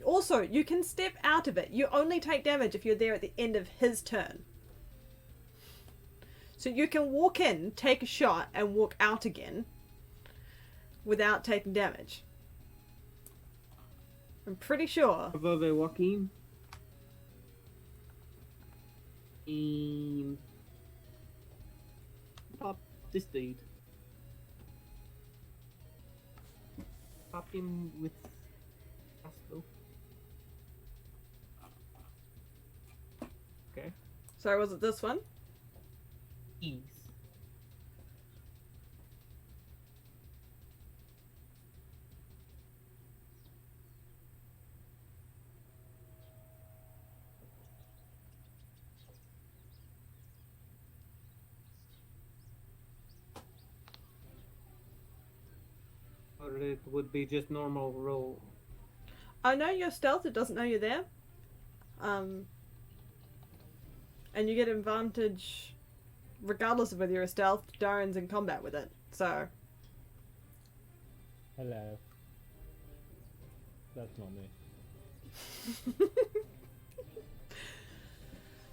Also, you can step out of it. You only take damage if you're there at the end of his turn. So you can walk in, take a shot, and walk out again without taking damage. I'm pretty sure. Above it, Joaquin. Pop this dude. Pop him with crossbow. Okay. Sorry, was it this one? Ease. Or it would be just normal roll. I know you're stealth, it doesn't know you're there. And you get advantage regardless of whether you're a stealth. Darren's in combat with it, so. Hello. That's not me.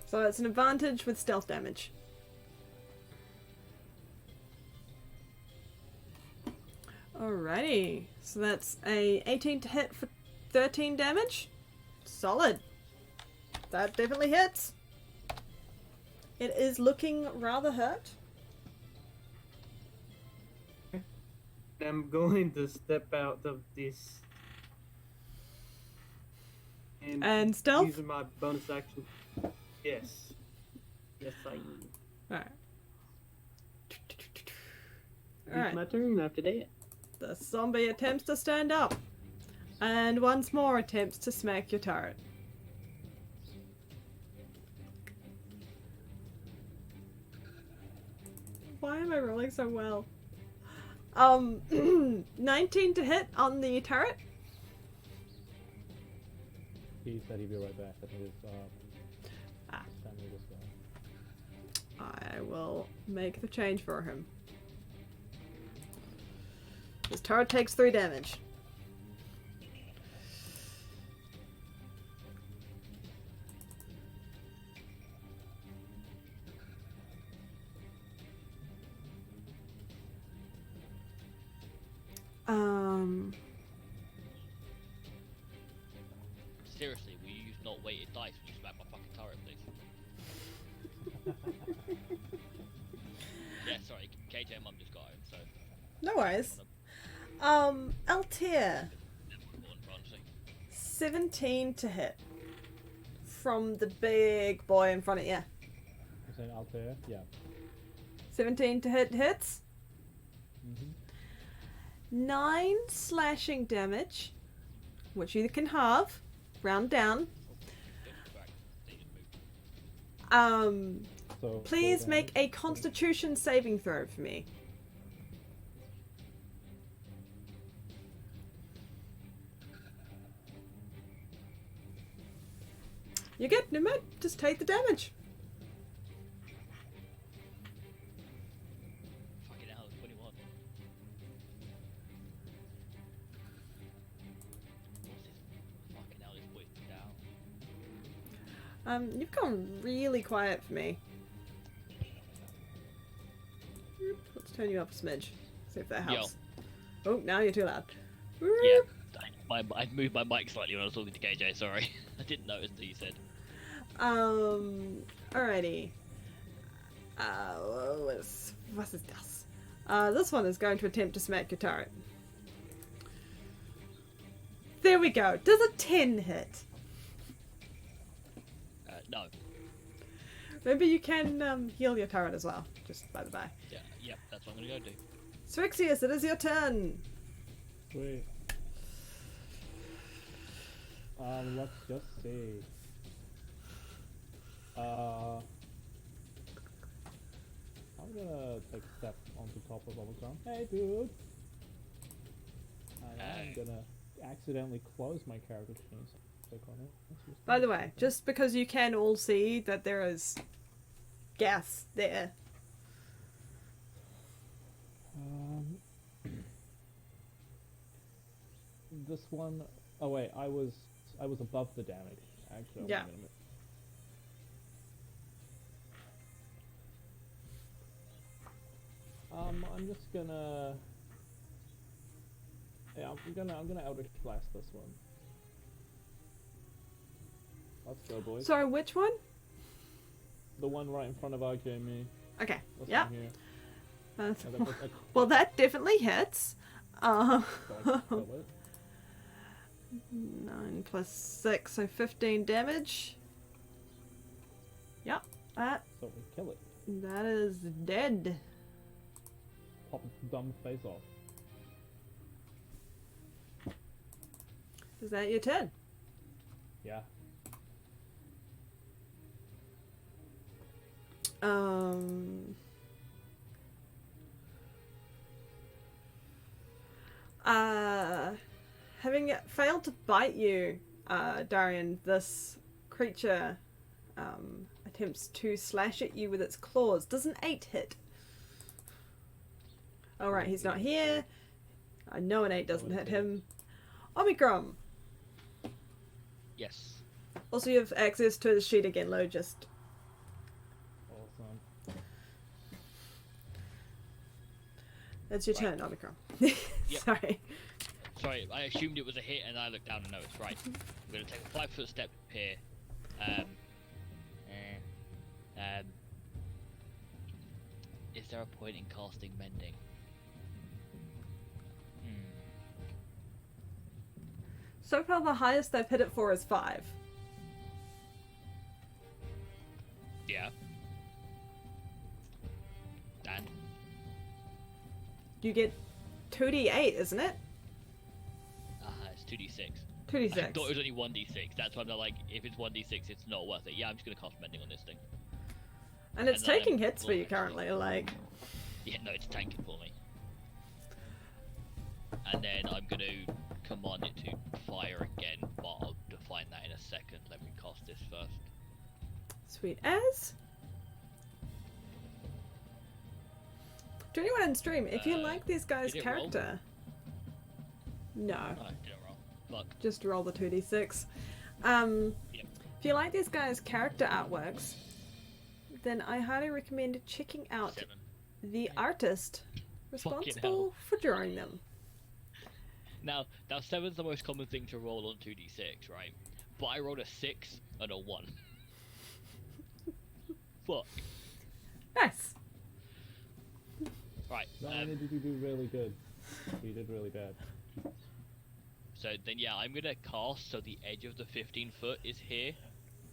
So it's an advantage with stealth damage. Alrighty, so that's a 18 to hit for 13 damage. Solid. That definitely hits. It is looking rather hurt. I'm going to step out of this. And stealth? Using my bonus action. Yes. Yes, I am. Alright. It's Alright. my turn after that. The zombie attempts to stand up. And once more attempts to smack your turret. Why am I rolling so well? 19 to hit on the turret. He said he'd be right back. I think it's Ah. Stanley this guy. I will make the change for him. His turret takes 3 damage. Seriously, will you use not weighted dice when you smack my fucking turret, please? Yeah, sorry, KJ and Mum just got home, so. No worries. Altair, Important, honestly. 17 to hit from the big boy in front of you. You're saying Altair? Yeah. 17 to hit hits. Mm-hmm. 9 slashing damage, which you can halve, round down. Right, they just moved. So Please 4 make damage. a Constitution saving throw for me. You're good, no matter. Just take the damage. Fucking hell, 21. What's this? Fucking hell, this boy's down. You've gone really quiet for me. Let's turn you up a smidge. See if that helps. Oh, now you're too loud. Yeah, I moved my mic slightly when I was talking to KJ, sorry. I didn't notice until you said. Alrighty. What is this? This one is going to attempt to smack your turret. There we go. Does a 10 hit? No. Maybe you can heal your turret as well, just by the by. Yeah, yep, that's what I'm gonna go do. Swixius, it is your turn. Sweet. Let's just see. I'm gonna take a step onto top of Omicron. Hey, dude. I'm gonna accidentally close my character sheet. Click on it. Let's just By the way, just because you can all see that there is gas there. This one, oh wait, I was above the damage, actually. Yeah. Wait a minute. I'm just gonna, yeah, I'm gonna Eldritch Blast this one. Let's go, boys. Sorry, which one? The one right in front of RJ and me. Okay, This yeah. one here. Uh, Yeah, that's well, that definitely hits. so I kill it. 9 plus 6, so 15 damage. Yep, So we kill it. that is dead. Pop its dumb face off. Is that your turn? Yeah. Having failed to bite you, Darian, this creature attempts to slash at you with its claws. Does an 8 hit? Alright, he's not here. I know an 8 doesn't hit him. Omicron! Yes. Also, you have access to the sheet again, Lo, just... Awesome. That's your Right. turn, Omicron. Yep. Sorry. Sorry, I assumed it was a hit and I looked down and noticed. Right. I'm gonna take a 5-foot step here. Is there a point in casting Mending? So far, the highest I've hit it for is 5. Yeah. Dan? You get 2d8, isn't it? It's 2d6. I 2d6. thought it was only 1d6. That's why I'm like, if it's 1d6, it's not worth it. Yeah, I'm just gonna cast Mending on this thing. And it's and then taking I'm hits for you actually- currently, like... Yeah, no, it's tanking for me. And then I'm gonna command it to fire again, but I'll define that in a second. Let me cast this first. Sweet as. To anyone in stream, if you like this guy's did it roll? character... No, Oh, I did it wrong. Fuck. just roll the 2d6. Yep. If you like this guy's character artworks, then I highly recommend checking out 7. the artist Fucking responsible for drawing them. Now 7's the most common thing to roll on 2d6, right? But I rolled a 6 and a 1. Fuck. Nice. Right. Not only did you do really good. You did really bad. So then, yeah, I'm gonna cast so the edge of the 15 foot is here,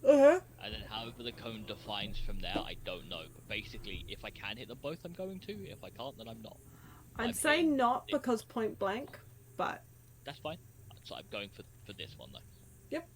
Uh-huh. and then however the cone defines from there, I don't know. But basically, if I can hit them both, I'm going to. If I can't, then I'm not. I'm I'd say hitting not it. because point blank, but That's fine. So I'm going for this one though. yep.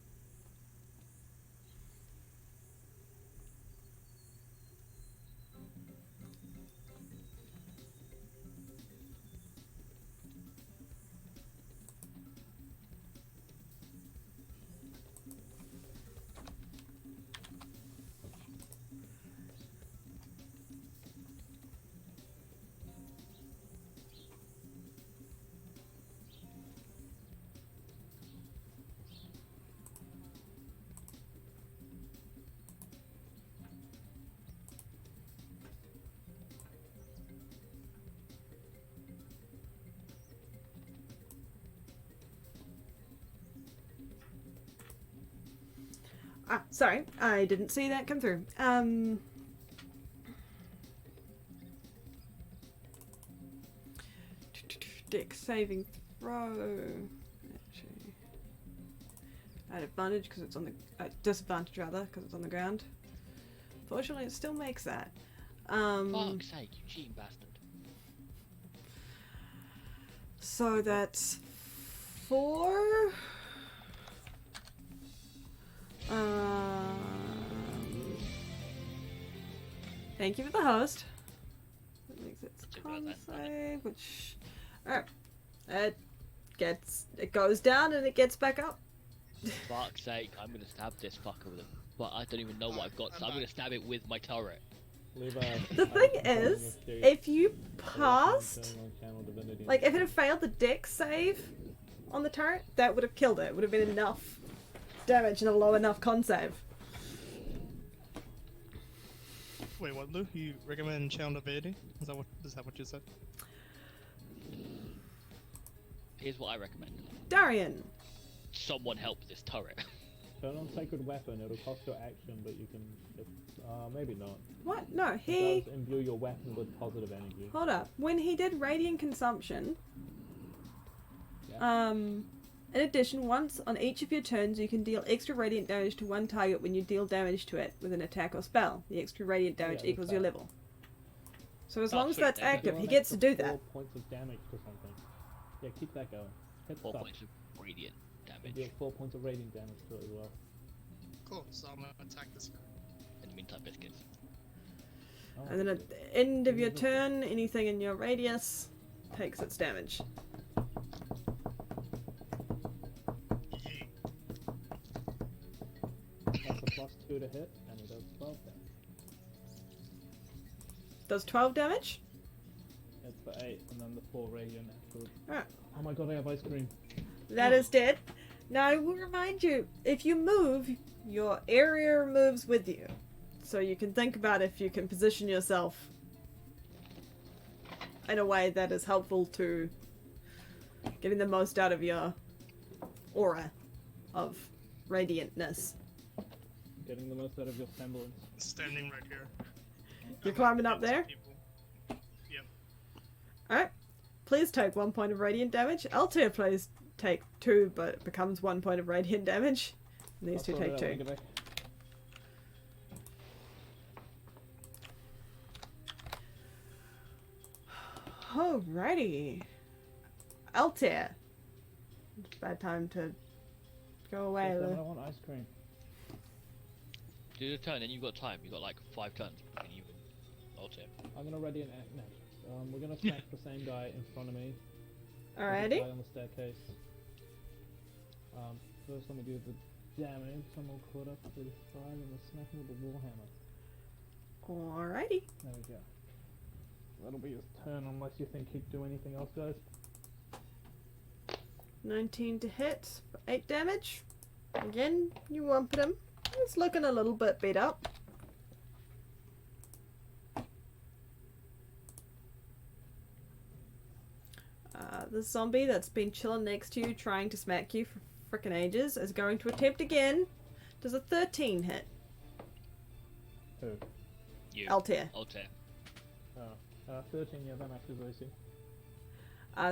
Ah, sorry, I didn't see that come through. Deck saving throw. Actually, at advantage because it's on the disadvantage rather because it's on the ground. Fortunately, it still makes that. Fuck's sake, you cheating bastard. So that's 4. Thank you for the host. That makes its con save, which it goes down and it gets back up. Fuck's sake, I'm gonna stab this fucker with it. But I don't even know what I've got, so I'm gonna stab it with my turret. Levi, The thing is, if you passed, like if it had failed the deck save on the turret, that would have killed it. It would have been enough damage and a low enough con save. Wait, what, Lou? You recommend channel ability? Is that what you said? Here's what I recommend. Darian. Someone help this turret. Turn on Sacred Weapon, it'll cost your action, but you can... maybe not. What? No, It he... does imbue your weapon with positive energy. Hold up. When he did Radiant Consumption, in addition, once on each of your turns, you can deal extra radiant damage to one target when you deal damage to it with an attack or spell. The extra radiant damage Yeah, equals with your that. level. So as Oh, long as sweet, that's thank you. active, You're he on gets to extra do that. 4 points of damage to something. Yeah, keep that going. Hit 4 stuff. points of radiant You damage. deal 4 points of radiant damage to it as well. Cool, so I'm gonna attack this guy. In the meantime, biscuits. Oh, And then at the end of your turn, anything in your radius takes its damage. Yay. that's a +2 to hit, and he does 12 damage. Does 12 damage? It's for 8, and then the 4 radiant afterwards. Alright. Oh my god, I have ice cream. That is dead. Now I will remind you, if you move, your area moves with you. So you can think about if you can position yourself in a way that is helpful to getting the most out of your aura of radiantness. Getting the most out of your semblance. Standing right here. You're climbing up Lots of there? people. Yep. Alright. Please take 1 point of radiant damage. Altair, please take 2, but it becomes 1 point of radiant damage. And these two I'll sort take it out 2. when I get back. Alrighty. Altair. It's a bad time to go away. Yes, Lou. I want ice cream. Do the turn, then you've got time. You've got like 5 turns. And you alter. I'm gonna ready an act next. We're gonna smack the same guy in front of me. The Alrighty. guy on the staircase. First let me do the damage. I'm all caught up to 35 and we're smacking with the warhammer. Alrighty. There we go. That'll be his turn unless you think he'd do anything else, guys. 19 to hit for 8 damage. Again, you whumped him. He's looking a little bit beat up. The zombie that's been chilling next to you, trying to smack you for frickin' ages, is going to attempt again. Does a 13 hit? Who? You. Altair. Alter. Oh. 13, yeah, that matches AC.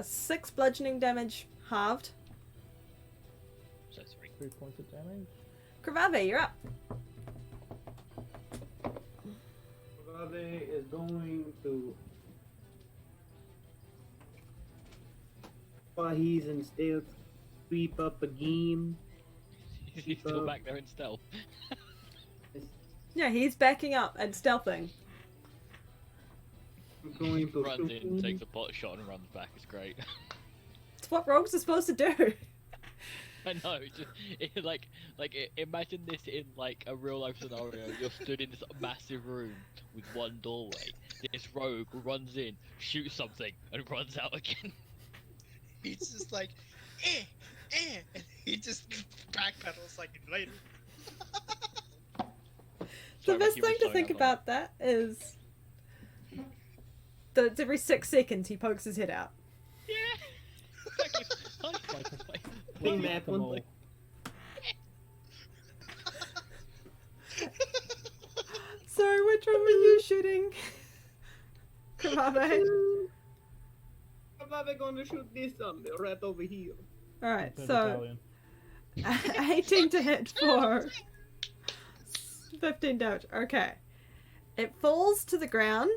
6 bludgeoning damage, halved. So 3. 3 points of damage. Kravave, you're up. Brave is going to. While he's in stealth, sweep up again. He's still back there in stealth. Yeah, he's backing up and stealthing. I'm going to Runs in, shoot. takes a pot shot, and runs back. It's great. It's what rogues are supposed to do. I know. Imagine this in like a real life scenario. You're stood in this massive room with one doorway. This rogue runs in, shoots something, and runs out again. He's just like, and he just backpedals like later. The Sorry, best Ricky, thing we're to slowing think up on about that is that it's every 6 seconds he pokes his head out. Yeah. Like Big a Mac mole. one. Sorry, which one were you shooting? Kravave. I'm probably going to shoot this zombie right over here. Alright, Third so battalion. 18 to hit for 15 damage. Okay. It falls to the ground.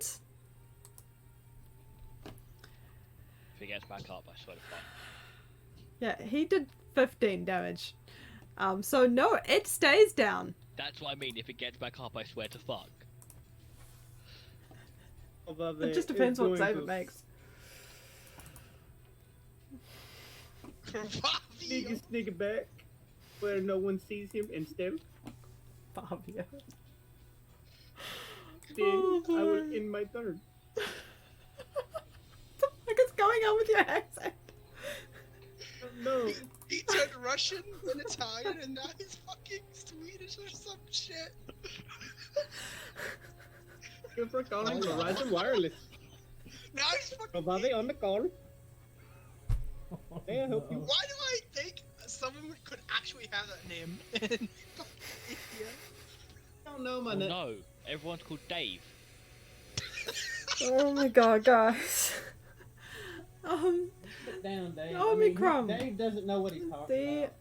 If he gets back up, I swear to fuck. Yeah, he did 15 damage. So no, it stays down. That's what I mean. If it gets back up, I swear to fuck. It just depends what save it makes. Sneak it back where no one sees him and stealth. Fabio. Then Oh, I will boy. end my turn. What the fuck is going on with your accent? No. He turned Russian, then Italian, and now he's fucking Swedish or some shit. Good for calling Verizon Wireless. Now he's fucking. Kravave on the call. Hey, I help you. Why do I think someone could actually have that name? And I don't know my Oh, name. no, everyone's called Dave. Oh my god, guys. Sit down, Dave. Omicron. Dave doesn't know what he's talking The about.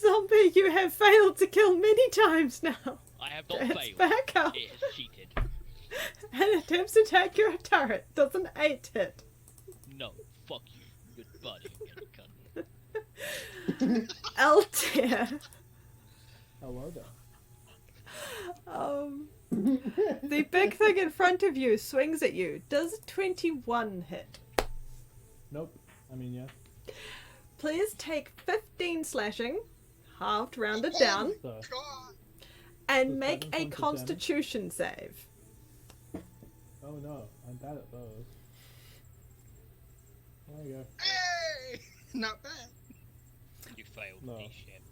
zombie you have failed to kill many times now. I have not It's failed. back up It has cheated. and attempts to attack your turret. Does an 8 hit. No, fuck you. Good buddy, you cunt. Altair. Hello there. The big thing in front of you swings at you. Does 21 hit? Nope. I mean, yeah. Please take 15 slashing, halved, rounded down, So, God. and So make 7 a points of damage. constitution save. oh no, I'm bad at those. There you go. Hey! Not bad. You failed, No. piece of shit.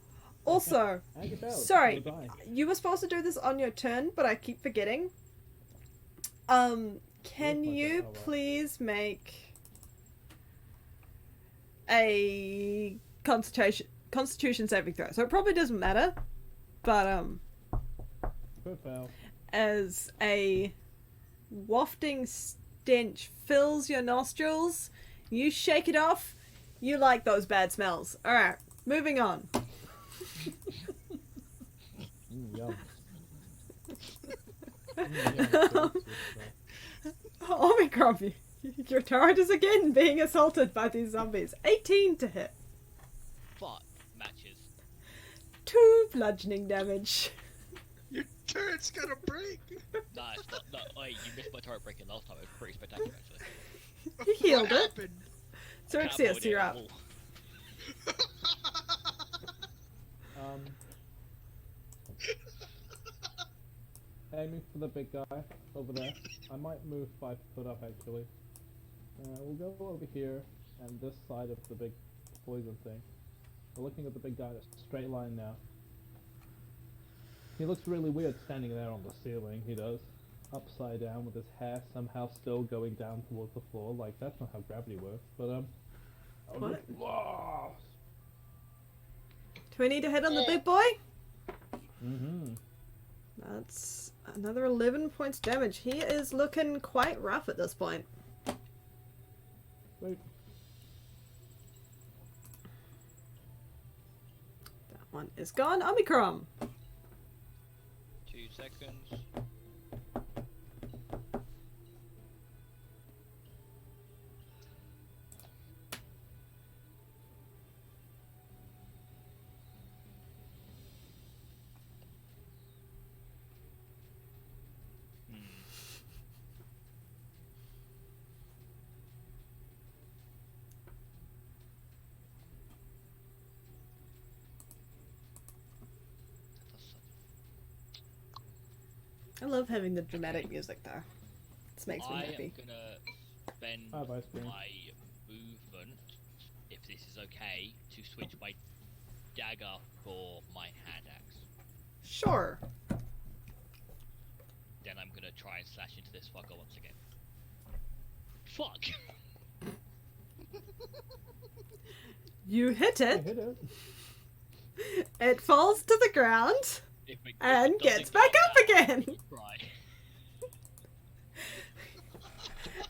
Also, And you failed. sorry, You're dying. you were supposed to do this on your turn, but I keep forgetting. Can Where's my you turn? Oh, right. please make a constitution saving throw? So it probably doesn't matter, but Good fail. as a wafting stench fills your nostrils, you shake it off. You like those bad smells. All right, moving on. Yum. Yum. Omicron, your turret is again being assaulted by these zombies. 18 to hit. Fuck, matches. 2 bludgeoning damage. Your turret's gonna break. Nah, it's not. No, wait, you missed my turret breaking last time. It was pretty spectacular, actually. You healed What it. happened? Xerxes, Can't avoid it you're at up. all. Aiming for the big guy over there. I might move 5 foot up actually. We'll go over here and this side of the big poison thing. We're looking at the big guy in a straight line now. He looks really weird standing there on the ceiling, he does. Upside down with his hair somehow still going down towards the floor, like that's not how gravity works, but What? Whoa! Do we need to hit on the big boy? Mm-hmm. That's another 11 points damage. He is looking quite rough at this point. Wait. That one is gone. Omicron. 2 seconds. I love having the dramatic music though. This makes me I happy. am gonna spend I have ice cream. my movement, if this is okay, to switch my dagger for my hand axe. Sure. Then I'm gonna try and slash into this fucker once again. Fuck! You hit I it. hit it. It falls to the ground If it and doesn't gets go back down, up again. Right.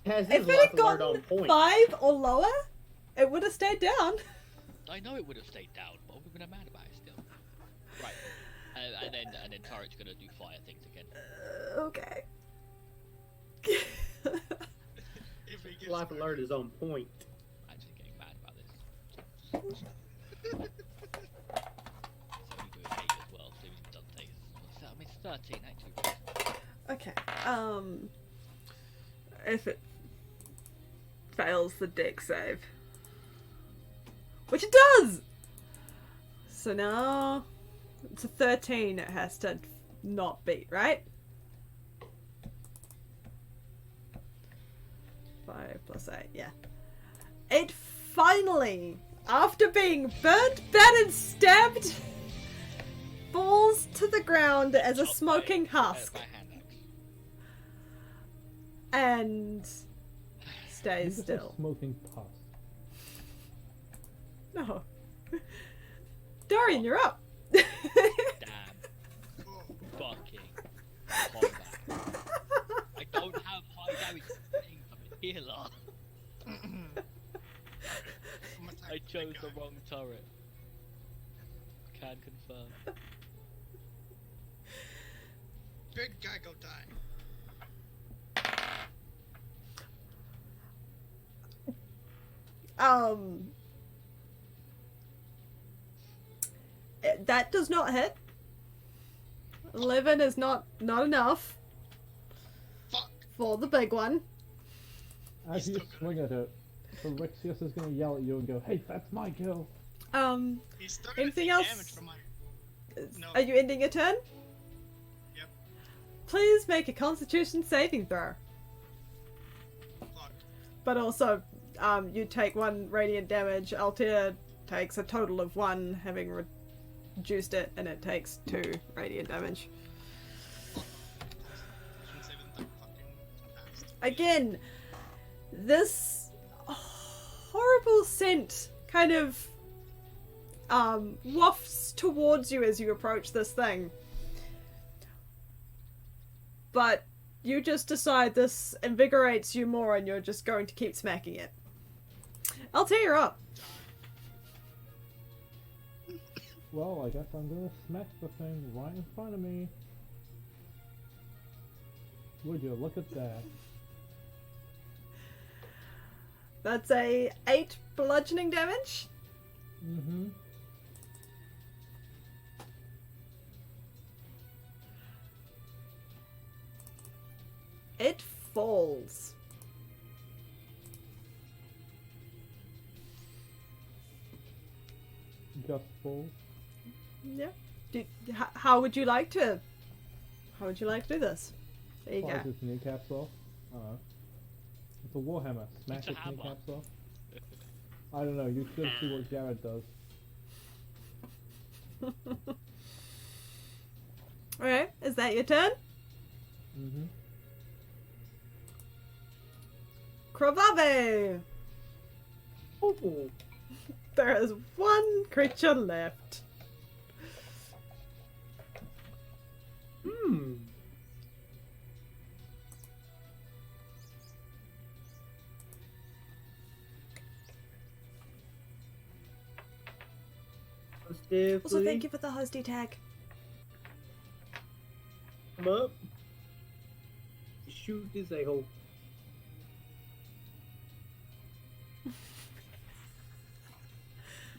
Has If his it life had alert on gotten point. 5 or lower, it would have stayed down. I know it would have stayed down, but we're gonna mad about it still. Right. And then Tarek's gonna do fire things again. Okay. If he His gets life back alert up. is on point. I'm just getting mad about this. So we do an 8 as well, so we've done things. I mean, it's 13, actually. Okay. If it fails the deck save, which it does. So now it's a 13. It has to not beat, right? 5 plus 8, yeah. It finally, after being burnt, battered, stabbed, falls to the ground as a Chopped smoking by husk hand axe. and You stays just have still. smoking pus. No. Dorian, you're up. Damn Whoa. fucking combat. I don't have high damage things, I'm a healer. I'm attacking I the chose big the guy. wrong turret. Can confirm. Big guy go die. That does not hit. 11 is not enough Fuck. for the big one. As He's you still swing at it, Phyrexius is going to yell at you and go, "Hey, that's my kill." He's still gonna Anything take else? damage from my. No. Are you ending your turn? Yep. Please make a Constitution saving throw. Fuck. But also, you take 1 radiant damage. Altair takes a total of 1, having reduced it, and it takes 2 radiant damage. Shouldn't say that that fucking fast. Again, this horrible scent kind of wafts towards you as you approach this thing. But you just decide this invigorates you more and you're just going to keep smacking it. Altair, you're up. Well, I guess I'm going to smack the thing right in front of me. Would you look at that? That's a 8 bludgeoning damage. Mm-hmm. It falls. Just full. Yeah. How would you like to? How would you like to do this? There you Slice go. its kneecaps off. It's a warhammer. Smack It's a its hammer. kneecaps off. I don't know. You should see what Jared does. Alright, is that your turn? Mm-hmm. Kravave! Ooh. There is 1 creature left. Hmm. Definitely. Also, thank you for the hosty tag. Come up. Shoot this a-hole.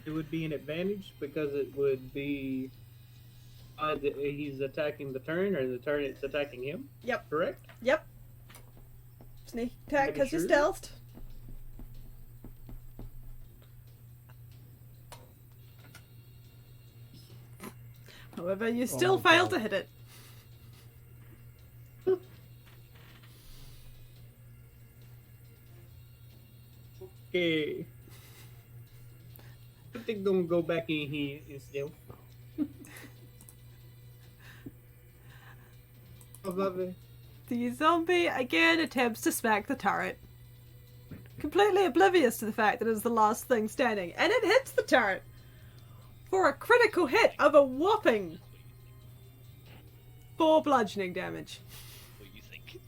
It would be an advantage because it would be he's attacking the turn, or the turn it's attacking him. Yep. Correct? Yep. Sneak attack because you're Sure. stealthed. However, you still my fail God. to hit it. Okay. I think gonna go back in here and stealth. Oh, lovely. The zombie again attempts to smack the turret. Completely oblivious to the fact that it is the last thing standing. And it hits the turret! For a critical hit of a whopping 4 bludgeoning damage. What do you think?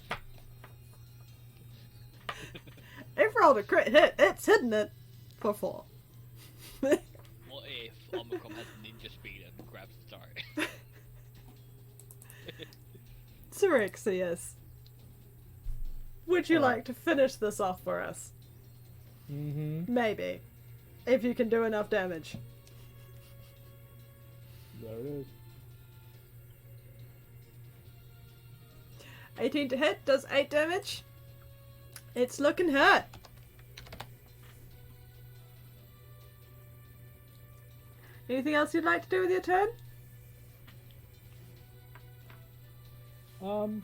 It rolled a crit hit. It's hitting it for 4. What if Omicron has a ninja speed and grabs the turret? Syrixius, would you like to finish this off for us? Mm-hmm. Maybe. If you can do enough damage. There it is. 18 to hit, does 8 damage. It's looking hurt. Anything else you'd like to do with your turn? I'm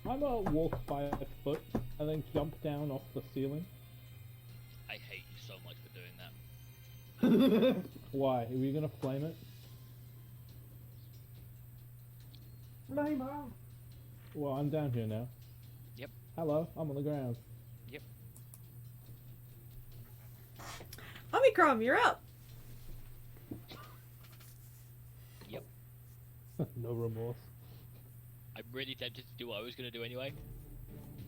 gonna walk 5 foot and then jump down off the ceiling. I hate you so much for doing that. Why? Are we gonna flame it? Flame out. Well, I'm down here now. Yep. Hello, I'm on the ground. Yep. Omicron, you're up. Yep. No remorse. I'm really tempted to do what I was gonna do anyway,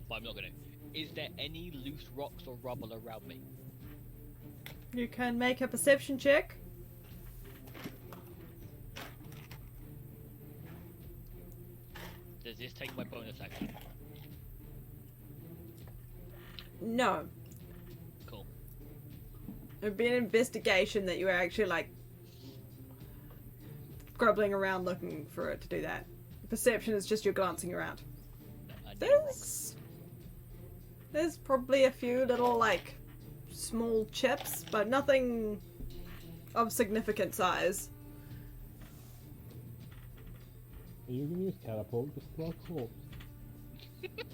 but I'm not gonna. Is there any loose rocks or rubble around me? You can make a perception check. Does this take my bonus action? No. Cool. It would be an investigation that you were actually like grubbling around looking for it to do that. Perception is just you're glancing around. I need rocks. There's probably a few little like small chips, but nothing of significant size. You can use catapult, just throw a corpse.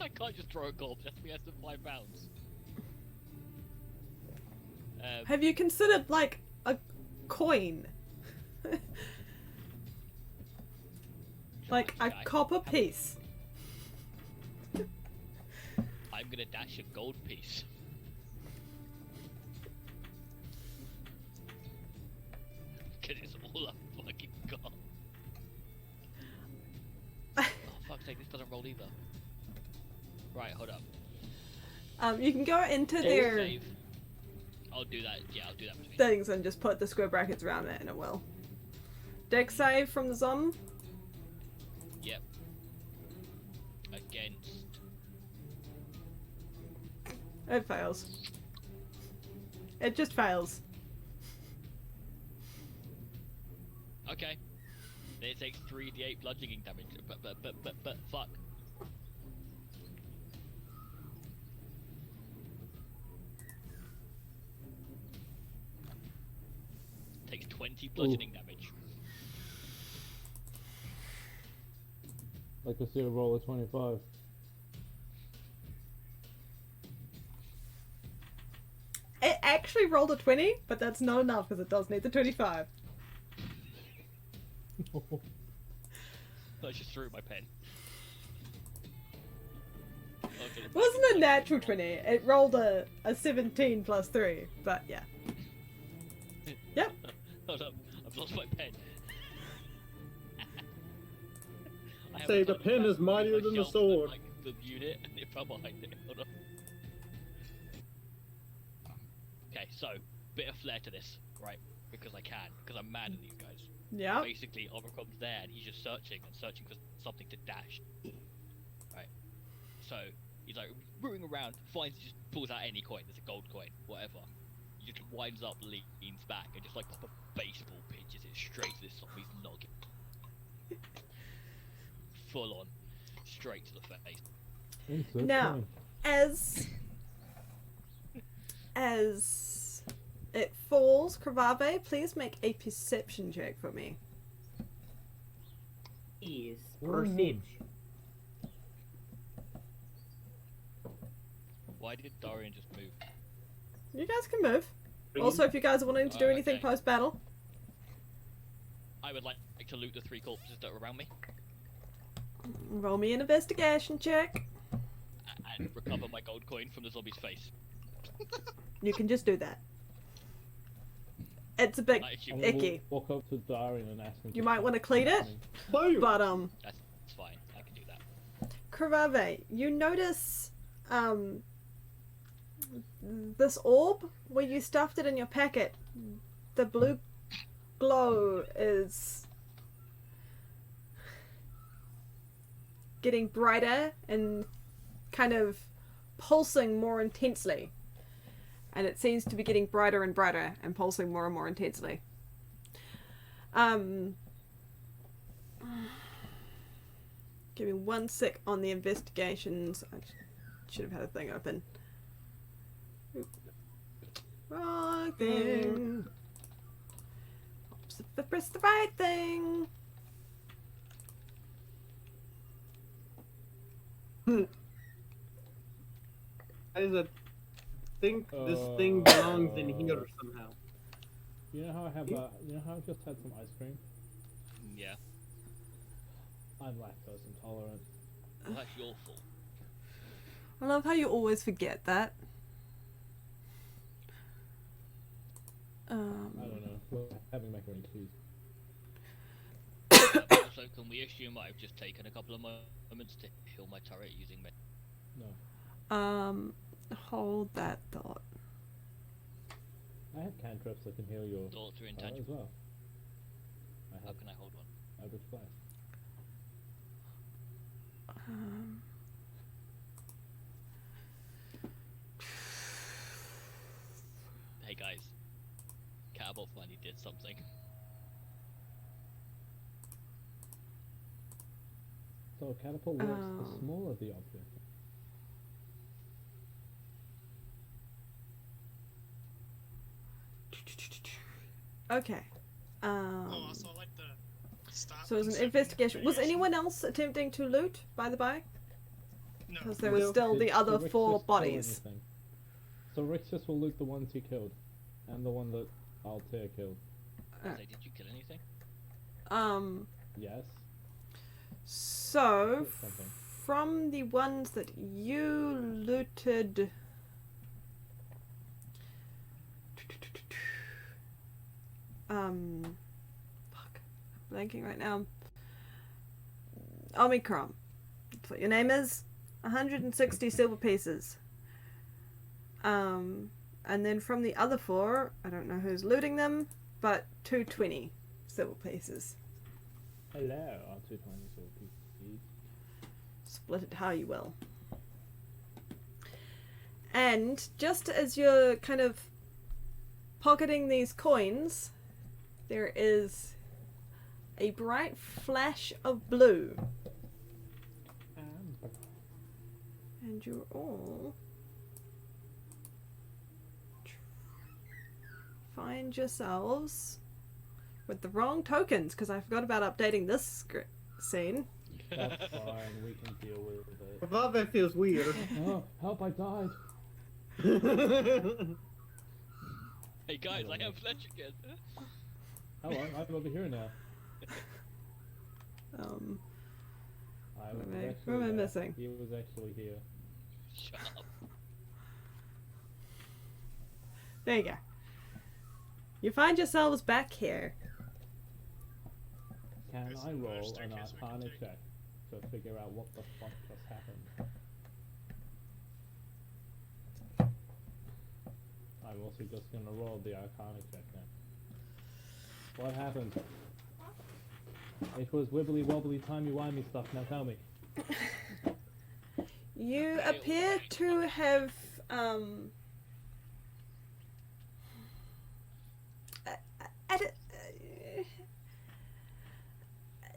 I can't just throw a corpse. It has to be less than 5 pounds. Have you considered like a coin? Like a I- copper piece. I'm gonna dash a gold piece. Cause it's all I've fucking got. Oh fuck's sake, this doesn't roll either. Right, hold up. You can go into Dex their save. I'll do that. Yeah, I'll do that between. things and just put the square brackets around it and it will. Dex save from the Zom. Yep. Against. It fails. It just fails. Okay. Then it takes 3d8 bludgeoning damage. But fuck. Takes 20 bludgeoning damage. Like to see a roll of 25. It actually rolled a 20, but that's not enough because it does need the 25. I just threw my pen. Okay, It wasn't a natural 20. It rolled a 17 plus 3, but yeah. Yep. Hold up, I've lost my pen. I have Say a the tiny pen is bastard mightier on my than the shelf that, sword. like, the unit, and it fell behind it. Hold on. Okay, so bit of flair to this, right? Because I can, because I'm mad at these guys. Yeah. Basically, Overcom's there, and he's just searching and searching for something to dash. Right. So he's like rooting around, finds, just pulls out any coin. There's a gold coin, whatever. He just winds up, leans back, and just like pop a baseball pitches it straight to this zombie's noggin. Full on, straight to the face. Insert Now, coin. as it falls, Kravave, please make a perception check for me. Is Where is it? percentage. Why did Dorian just move? You guys can move. Also, if you guys are wanting to do anything Okay. post battle, I would like to loot the 3 corpses that are around me roll me an investigation check. and recover my gold coin from the zombie's face. You can just do that. It's a bit I assume And then icky. we'll walk up to Darian and ask him. You might want to clean it, Boom. but that's fine. I can do that. Kravave, you notice this orb where you stuffed it in your packet. The blue glow is getting brighter and kind of pulsing more intensely. And it seems to be getting brighter and brighter and pulsing more and more intensely. Give me 1 sec on the investigations. I should have had a thing open. Wrong thing. Press the right thing. I think this thing belongs in here somehow. You know how I have you know how I've just had some ice cream? Yeah. I'm lactose intolerant. Well, that's your fault. I love how you always forget that. I don't know. We're having macaroni and cheese. Also, can we assume I've just taken a couple of moments to heal my turret using med? No. Hold that thought. I have cantrips that can heal your Thoughts are turret intangible. as well. I How have can I hold one? Eldritch Blast. Hey guys, Catapult finally did something. So catapult works the Oh. smaller the object. Okay. Oh, also I like the stop. So it was and an save investigation. Was variation. anyone else attempting to loot, by the by? No. Because there was Well, still the other Rick 4 just kill bodies. anything. So Rick just will loot the ones he killed, and the one that Altair killed. Uh. Say, did you kill anything? Yes. So, That's something. from the ones that you looted... Fuck. I'm blanking right now. Omicron. That's what your name is. 160 silver pieces. And then from the other 4, I don't know who's looting them, but 220 silver pieces. Hello, R220 silver pieces. Split it how you will. And just as you're kind of pocketing these coins, there is a bright flash of blue. And you're all find yourselves with the wrong tokens, because I forgot about updating this scene. That's fine, we can deal with it. Kravave feels weird. Oh, help, I died. Hey guys, I have Fletch again. Hello, I'm over here now. I was What am I- actually what am I there. missing? He was actually here. Shut up. There you go. You find yourselves back here. Can There's I another roll an staircase we can Arcana take. check to figure out what the fuck just happened? I'm also just gonna roll the Arcana check now. What happened? It was wibbly wobbly timey wimey stuff. Now tell me. You appear to have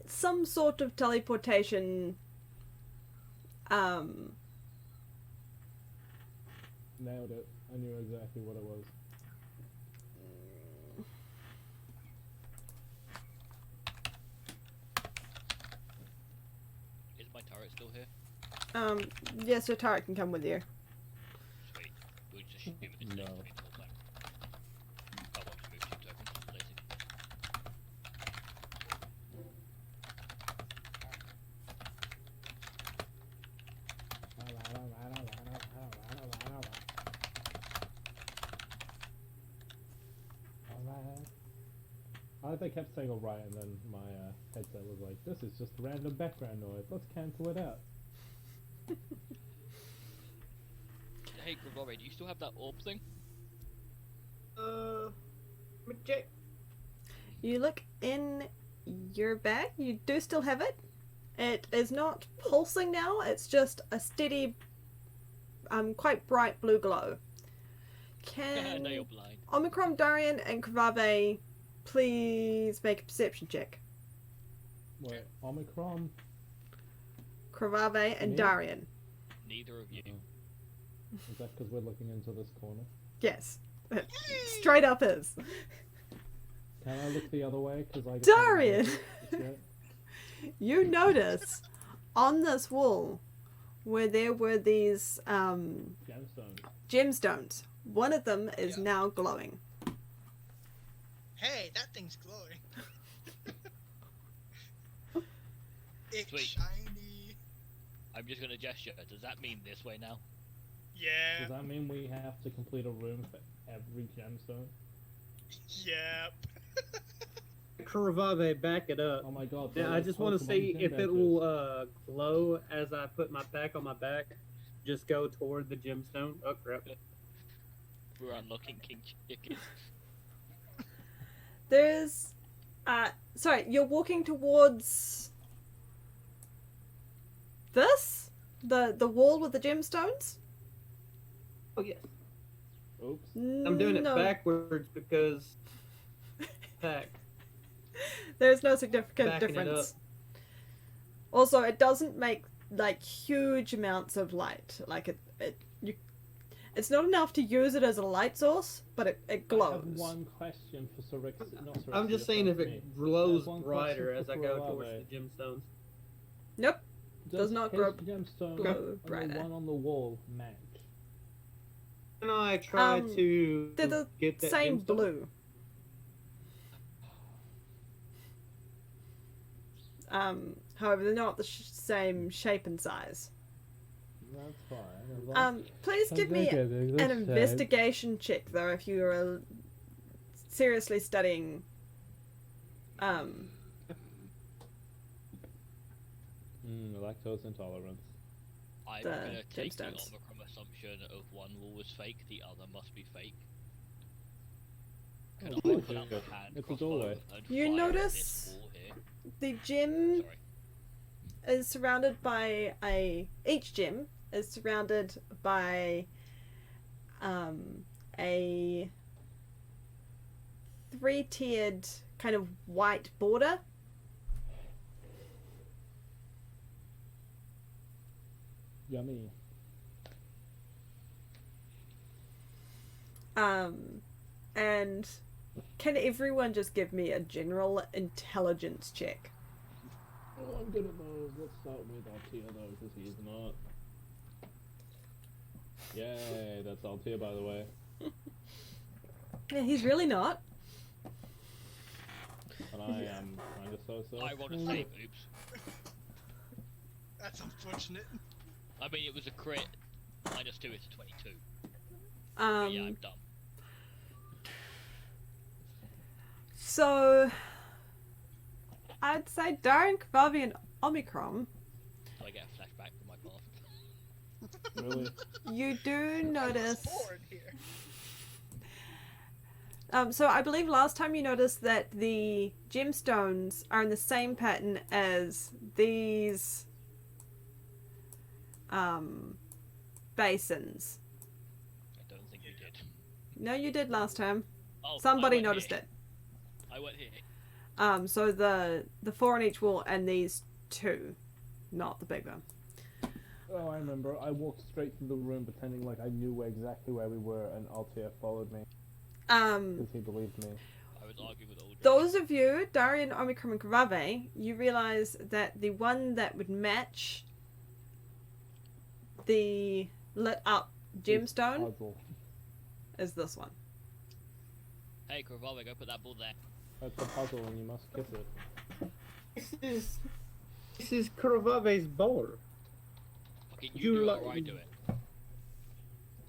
some sort of teleportation Nailed it. I knew exactly what it was. Is my turret still here? yes, your turret can come with you. Sweet. We'll just shoot it No. the whole time. I want to move 2 tokens. Lazy. I like they kept saying alright, and then my headset was like, "This is just random background noise. Let's cancel it out." Hey, Gravory, do you still have that orb thing? Let me check. You look in your bag. You do still have it. It is not pulsing now. It's just a steady, quite bright blue glow. No, you're Can blind. Omicron, Darian, and Kravave please make a perception check? Wait, Omicron? Kravave and Me? Darian. Neither of you. Is that because we're looking into this corner? Yes. Straight up is. Can I look the other way? Because I Darian! Yet? You notice on this wall where there were these Gemstones. gemstones, one of them is Yeah. now glowing. Hey, that thing's glowing. It's Sweet. shiny. I'm just gonna gesture. Does that mean this way now? Yeah. Does that mean we have to complete a room for every gemstone? Yep. Kuravave, back it up. Oh my god. Yeah, those I just want to Pokemon see gym if it badges. will glow as I put my pack on my back. Just go toward the gemstone. Oh crap! We're unlocking King Chicken. There's sorry, you're walking towards this? The wall with the gemstones? Oh yes, Oops. I'm doing it No, backwards because pack. there's no significant Backing it difference. Also, it doesn't make like huge amounts of light. Like it's not enough to use it as a light source, but it I glows. have one question for Sirix. Not Sirix, I'm just saying if me. it glows one brighter question as I for go Kuravave. towards the gemstones. Nope. Does not his grow- gemstone glow and the brighter. one on the wall match? Can I try to They're the get that same gemstone? blue. However, they're not the same shape and size. That's fine. as long- Please give me an investigation check, though, if you are seriously studying. Lactose intolerance. I'm The gonna take the gemstones. Omicron assumption of one wall was fake, the other must be fake. Can Oh, I good. pull out my hand It's a crossbow doorway. and You fire at notice- this wall here? The gym Sorry. is surrounded by each gym is surrounded by a 3-tiered kind of white border. Yummy. And can everyone just give me a general intelligence check? Oh, I'm good at those. Let's start with Altia though, because he's not. Yay, that's Altia by the way. Yeah, he's really not. And I am kind of so-so. I want to save. Oops. That's unfortunate. I mean, it was a crit. -2 is 22. But yeah, I'm dumb. So I'd say Darren, Kvavi, and Omicron, So I get a flashback from my past. Really? you do notice Forward here. So I believe last time you noticed that the gemstones are in the same pattern as these basins. I don't think we did. No, you did last time. Oh, Somebody I went noticed here. it. I went here. So the 4 on each wall and these 2, not the big one. Oh, I remember. I walked straight through the room pretending like I knew exactly where we were, and Altair followed me because he believed me. I was arguing with Aldrich. Those of you, Darian, Omicron, and Kravave, you realize that the one that would match the lit up gemstone Puzzle. is this one. Hey, Kravave, go put that ball there. That's a puzzle, and you must kiss it. This is Kuravave's ball. Fucking You you do it like- or I do it.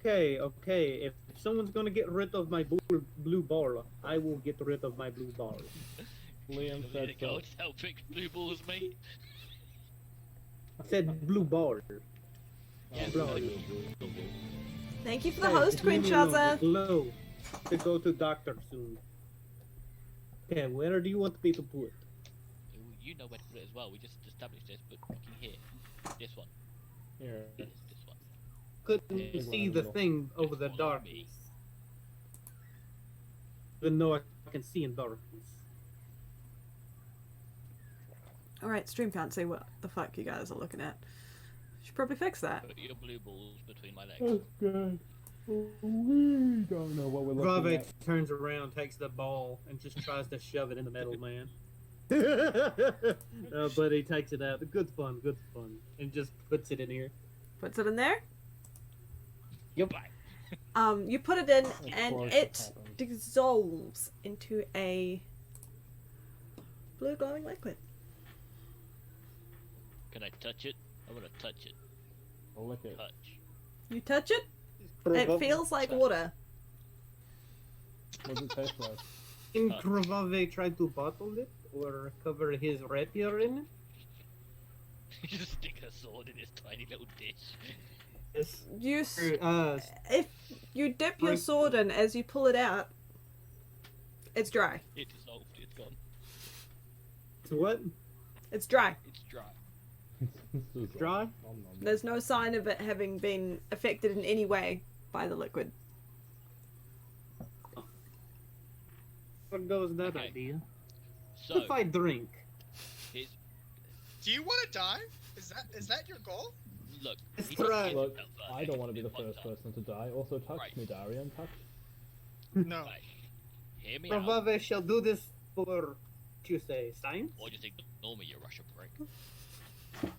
Okay. If someone's gonna get rid of my blue ball, I will get rid of my blue ball. Liam There said you go, so. tell pick blue balls, mate. I said blue ball. Yeah, Bro. Thank you for the Hey, host, just Queen leave me alone. Shaza. It's low. To go to doctor soon. Okay, where do you want me to put? You know where to put it as well. We just established this, but fucking here. This one. Here. This one. Couldn't Big one see in the the middle. thing over the Follow darkness. me. Even though I can see in darkness. Alright, stream can't see what the fuck you guys are looking at. Should probably fix that. Put your blue balls between my legs. Okay. We don't know what we're looking Brave at. turns around, takes the ball, and just tries to shove it in the metal man. But he takes it out. Good fun. And just puts it in here. Puts it in there. Yep. You put it in, Of and course it happens. dissolves into a blue glowing liquid. Can I touch it? I want to touch it. I'll lick it. Touch. You touch it, it feels like water. What does it taste like? Can Kravave try to bottle it or cover his rapier in it? You just stick a sword in this tiny little dish. Yes. You, s- if you dip your Break- sword in as you pull it out, it's dry. It dissolved. It's gone. It's what? It's dry. It's dry. This is Dry? nom, nom, nom. There's no sign of it having been affected in any way by the liquid. What goes that Okay. idea? So, If I drink, here's, Do you want to die? Is that your goal? look. Let's he try. hit Look, himself first. I don't want to be the One first time. person to die. Also, touch Right. me, Darian. Touch. No. Right. Hear me out, Kravave shall do this for, what you say, science? or just ignore me, you Russian prick.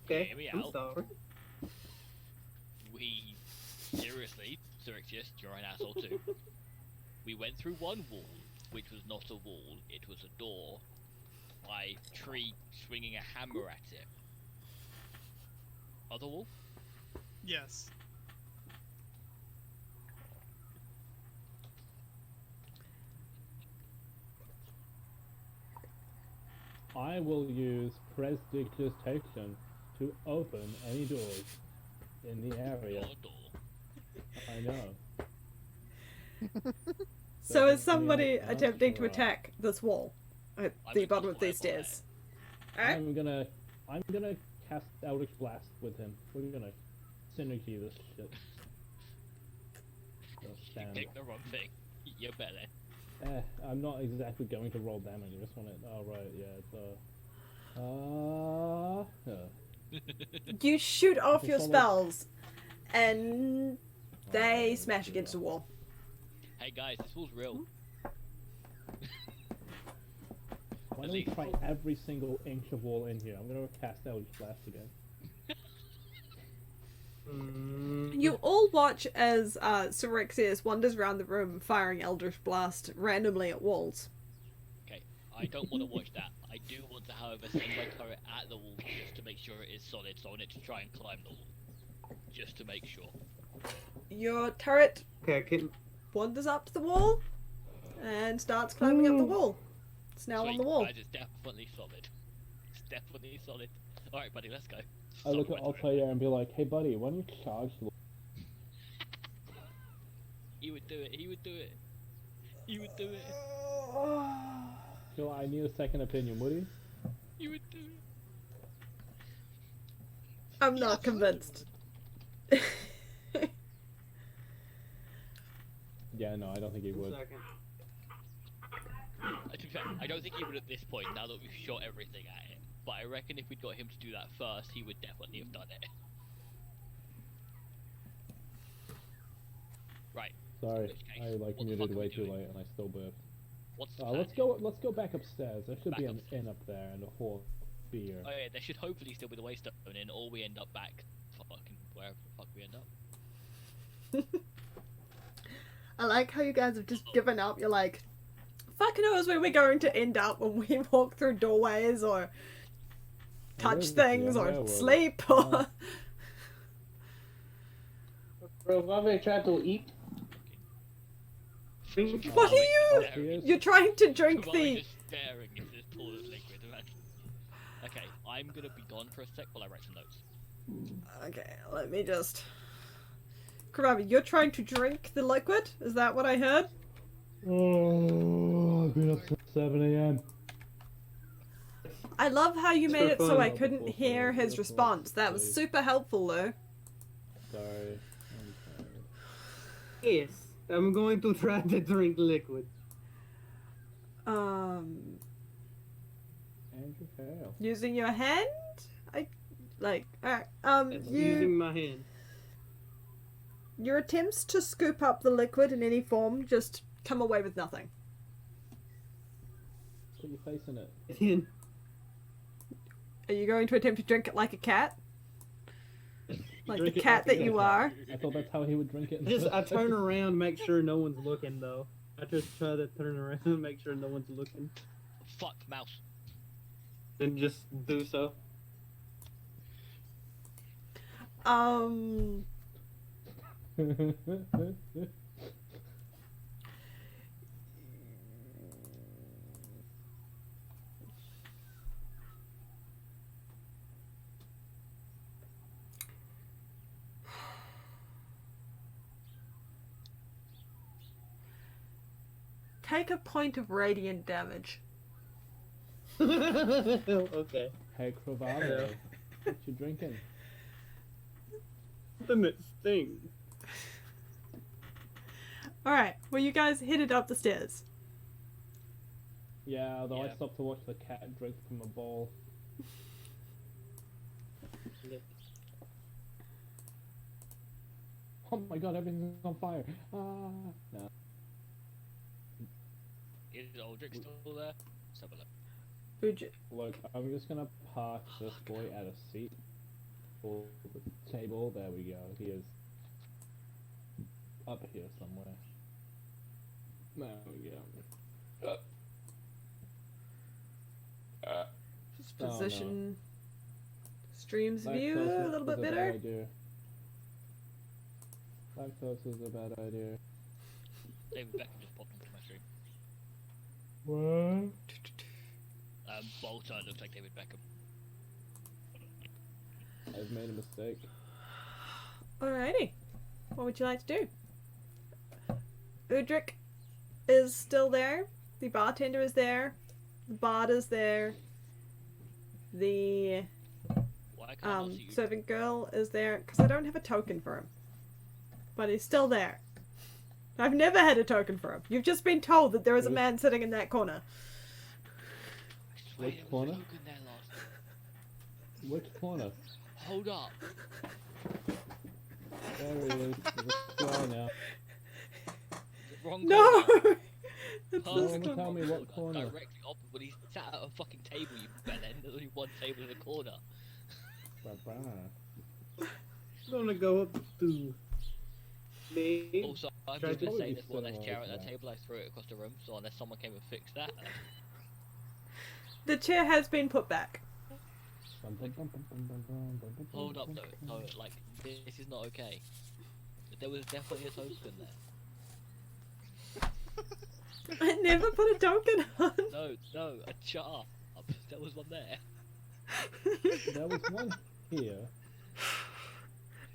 Okay, Hear me I'm out. sorry. We seriously, Syrixius, you're an asshole too. We went through one wall, which was not a wall; it was a door. By tree swinging a hammer at it. Other wall? Yes. I will use prestidigitation to open any doors in the area. Your door. I know. So is Doesn't somebody mean that's attempting to right. attack this wall at I'm the just bottom of gonna these fireball stairs? Alright. I'm gonna cast Eldritch Blast with him. We're gonna synergy this shit. Just You stand. picked the wrong thing. You're better. I'm not exactly going to roll damage. I just want it. Oh right, yeah. It's You shoot off Just your follow- spells, and they Oh, smash yeah. against the wall. Hey guys, this wall's real. Why don't we try every single inch of wall in here? I'm gonna cast Eldritch Blast again. You all watch as Syrixius wanders around the room firing Eldritch Blast randomly at walls. Okay, I don't want to watch that. I do want to, however, send my turret at the wall just to make sure it is solid, so I want it to try and climb the wall. Just to make sure. Your turret Okay, can wanders up to the wall and starts climbing up the wall. It's now on Sweet, the wall. guys, it's definitely solid. It's definitely solid. Alright, buddy, let's go. I look Solid at my turret. Altair and be like, "Hey buddy, why don't you charge the He would do it, he would do it. You would do it. So I need a second opinion, would you? You would do it. I'm not convinced. Yeah, no, I don't think he would. Second. To be fair, I don't think he would at this point, now that we've shot everything at it. But I reckon if we'd got him to do that first, he would definitely have done it. Right. Sorry, which case, I like what the fuck muted are we way too doing? late and I still burped. What's the Let's plan here? go. Let's go back upstairs. There should Back be an upstairs. inn up there and a whole beer. Oh yeah, there should hopefully still be the waystone in, or we end up back fucking wherever the fuck we end up. I like how you guys have just given up. You're like, fuck knows where we're going to end up when we walk through doorways or touch is, things yeah, or where would it? sleep or... Bro, if I've tried to eat. What are you? Obvious. You're trying to drink Why the... just staring into this pool of liquid, imagine. Okay, I'm gonna be gone for a sec while I write some notes. Okay, let me just... Karabi, you're trying to drink the liquid? Is that what I heard? Oh, I've been up since 7 a.m. I love how you It's made for it so fun. I couldn't hear his response. That was super helpful, though. Sorry. I'm sorry. Yes, I'm going to try to drink liquid. Andrew Hale. Using your hand? Alright, It's using my hand. your attempts to scoop up the liquid in any form just come away with nothing. Put your face in it. Again. Are you going to attempt to drink it like a cat? Like the Drink it cat like that a you cat. are? I thought that's how he would drink it. I turn around, make sure no one's looking though. I just try to turn around and make sure no one's looking. Fuck, mouse. And just do so. Take a point of radiant damage. Okay. Hey, Cravado. What you drinking? Something that stings. Alright, well you guys headed up the stairs. Yeah, although I Yeah. stopped to watch the cat drink from a bowl. Oh my god, everything's on fire. Ah, no. Is Aldrich still there? Let's have a look. Uj- Look, I'm just gonna park this boy at a seat for the table. There we go. He is up here somewhere. There we go. Just Oh, no. position stream's Lactose view a little is bit bad better. idea. Lactose is a bad idea. David Beckham just popped onto my stream. What? Bolter looks like David Beckham. I've made a mistake. Alrighty. What would you like to do? Udric is still there. The bartender is there. The bard is there. The Why can't I not see you? servant girl is there. Because I don't have a token for him. But he's still there. I've never had a token for him. You've just been told that there is a man sitting in that corner. I swear Which there was a corner? token there last. Which corner? Hold up. There he is. He's a square now. Wrong No! corner. It's No this one corner. tell me what corner. Directly opposite when he sat at a fucking table, you bellend. There's only one table in the corner. Ba-ba. I'm gonna go up to me. Also, I'm Try just to- gonna say Probably there's one less similar chair to at that that. table. I threw it across the room, so unless someone came and fixed that, The chair has been put back. hold up, no, like this is not okay. There was definitely a token there. I never put a token on. No, shut up. There was one there. There was one here.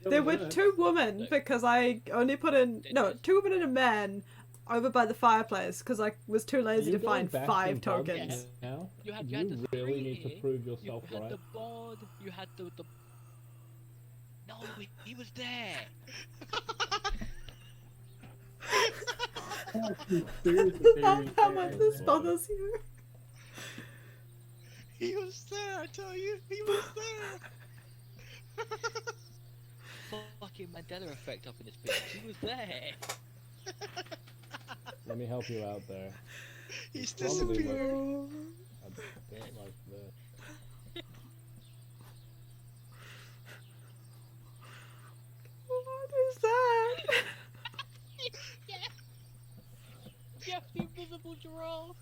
There were two women because I only put in no 2 women and a man over by the fireplace because I was too lazy Are you to find going back 5 in Bob's tokens. Now? You had You the really three need to here, prove You yourself had right. the bod. You had the. No, he was there. How much this bothers you? He was there, I tell you. He was there. Fucking Mandela effect up in this bitch. He was there. Let me help you out there. He's Probably disappeared. A bit like this. What is that? Yeah, the invisible giraffe.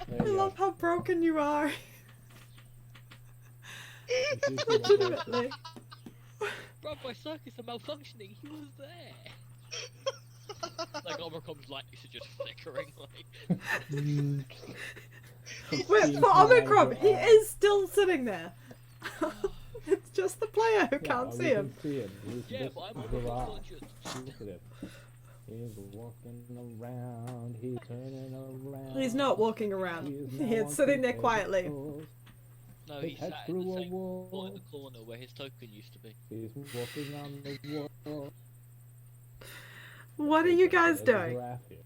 There I you go. love how broken you are. If you see what works, Legitimately. Bro, my circus are malfunctioning. He was there. Like Omicron's lights are just flickering. Like Wait, Seems for to Omicron, have he your eye. is still sitting there. It's just the player who Yeah, can't we see him. can see him. He's yeah, just but I'm giraffe. conscious. Look at it. He's walking around. He's turning around. He's not walking around. He is now He's on sitting there two quietly. pedestals. No, His he head sat in the through a same spot wall. in the corner where his token used to be. He's walking on the wall. What are you guys There's a doing? giraffe here.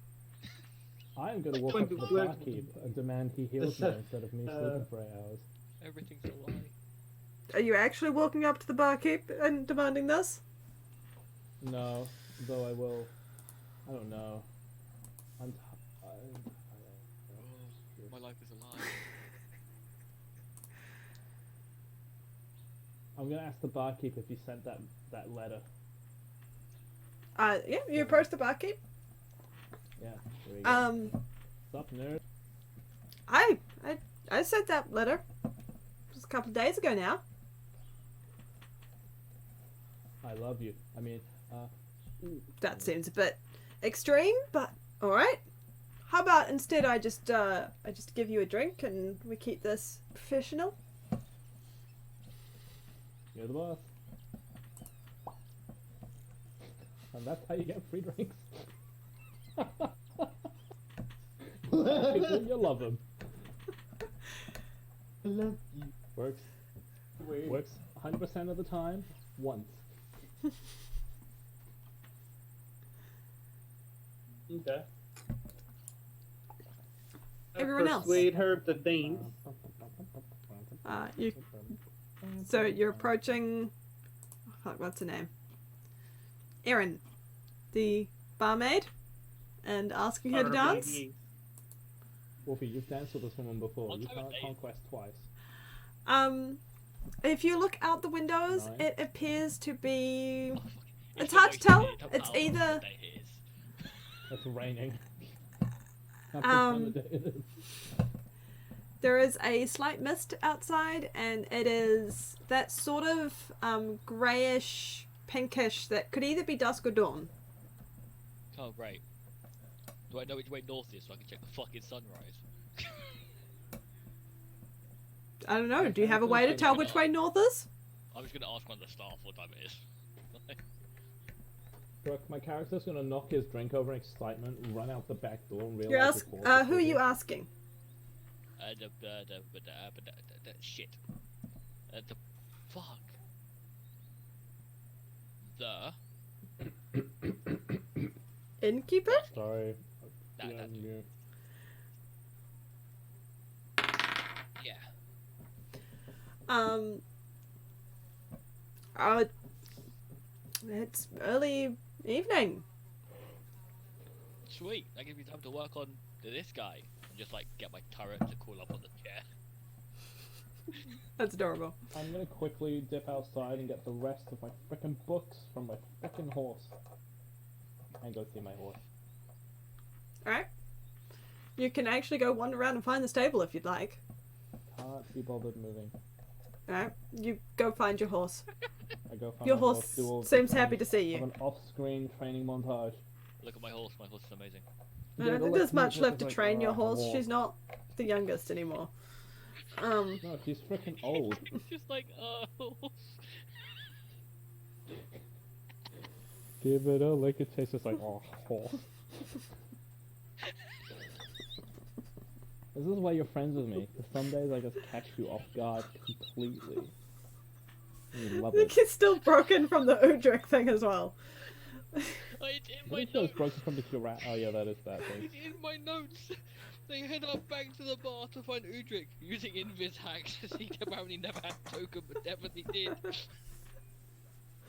I'm gonna walk up to the barkeep and demand he heals me instead of me sleeping for 8 hours. Everything's a lie. Are you actually walking up to the barkeep and demanding this? No, though I will. I don't know. I'm My life is a lie. I'm gonna ask the barkeep if he sent that letter. Yeah, you approach the barkeep. Yeah. There we go. What's up, nerd? I sent that letter just a couple of days ago now. I love you. I mean, That seems a bit extreme, but all right. How about instead I just give you a drink and we keep this professional? you're the boss. And that's how you get free drinks. People, you love them. I love you. Works. Wait. Works 100% of the time. Once. Okay. Everyone else. Persuade her to dance. So you're approaching. Oh, fuck, what's her name? Erin, the barmaid, and asking her to dance. Wolfie, you've danced with this woman before. One You time a can't day. conquest twice. If you look out the windows, Nice. it appears to be. If It's you're hard to wasting tell. it, don't It's know what either- day it is. It's raining. That's what time of day it is. There is a slight mist outside, and it is that sort of greyish, pinkish that could either be dusk or dawn. Oh, great. Do I know which way north is so I can check the fucking sunrise? I don't know. Do you have a way to tell which way north is? I'm just gonna ask one of the staff what time it is. Brooke, my character's gonna knock his drink over in excitement, run out the back door, and realize You're his ask. horse is Who are you busy. asking? Shit. The fuck. The Innkeeper? Sorry. that, Yeah, that yeah. yeah. It's early evening. Sweet. That gives me time to work on this guy and just like get my turret to crawl up on the chair. That's adorable. I'm gonna quickly dip outside and get the rest of my frickin' books from my frickin' horse. And go see my horse. Alright. You can actually go wander around and find the stable if you'd like. Can't be bothered moving. Alright. You go find your horse. I go find Your my horse do all the seems happy to things. see Have you. an off-screen training montage. Look at my horse. My horse is amazing. I Yeah, don't the think there's left much move left is to like, train your horse. walk. She's not the youngest anymore. No, she's frickin' old. It's just like, oh. Give it a lick. It tastes just like oh. This is why you're friends with me. 'Cause some days I just catch you off guard completely. And you love I think it. it's still broken from the Udric thing as well. It's in I my think it was notes. broken from the Kirat. Oh yeah, that is that thing. It's in my notes. They head up back to the bar to find Udric using Invis hacks. He apparently never had token, but definitely did.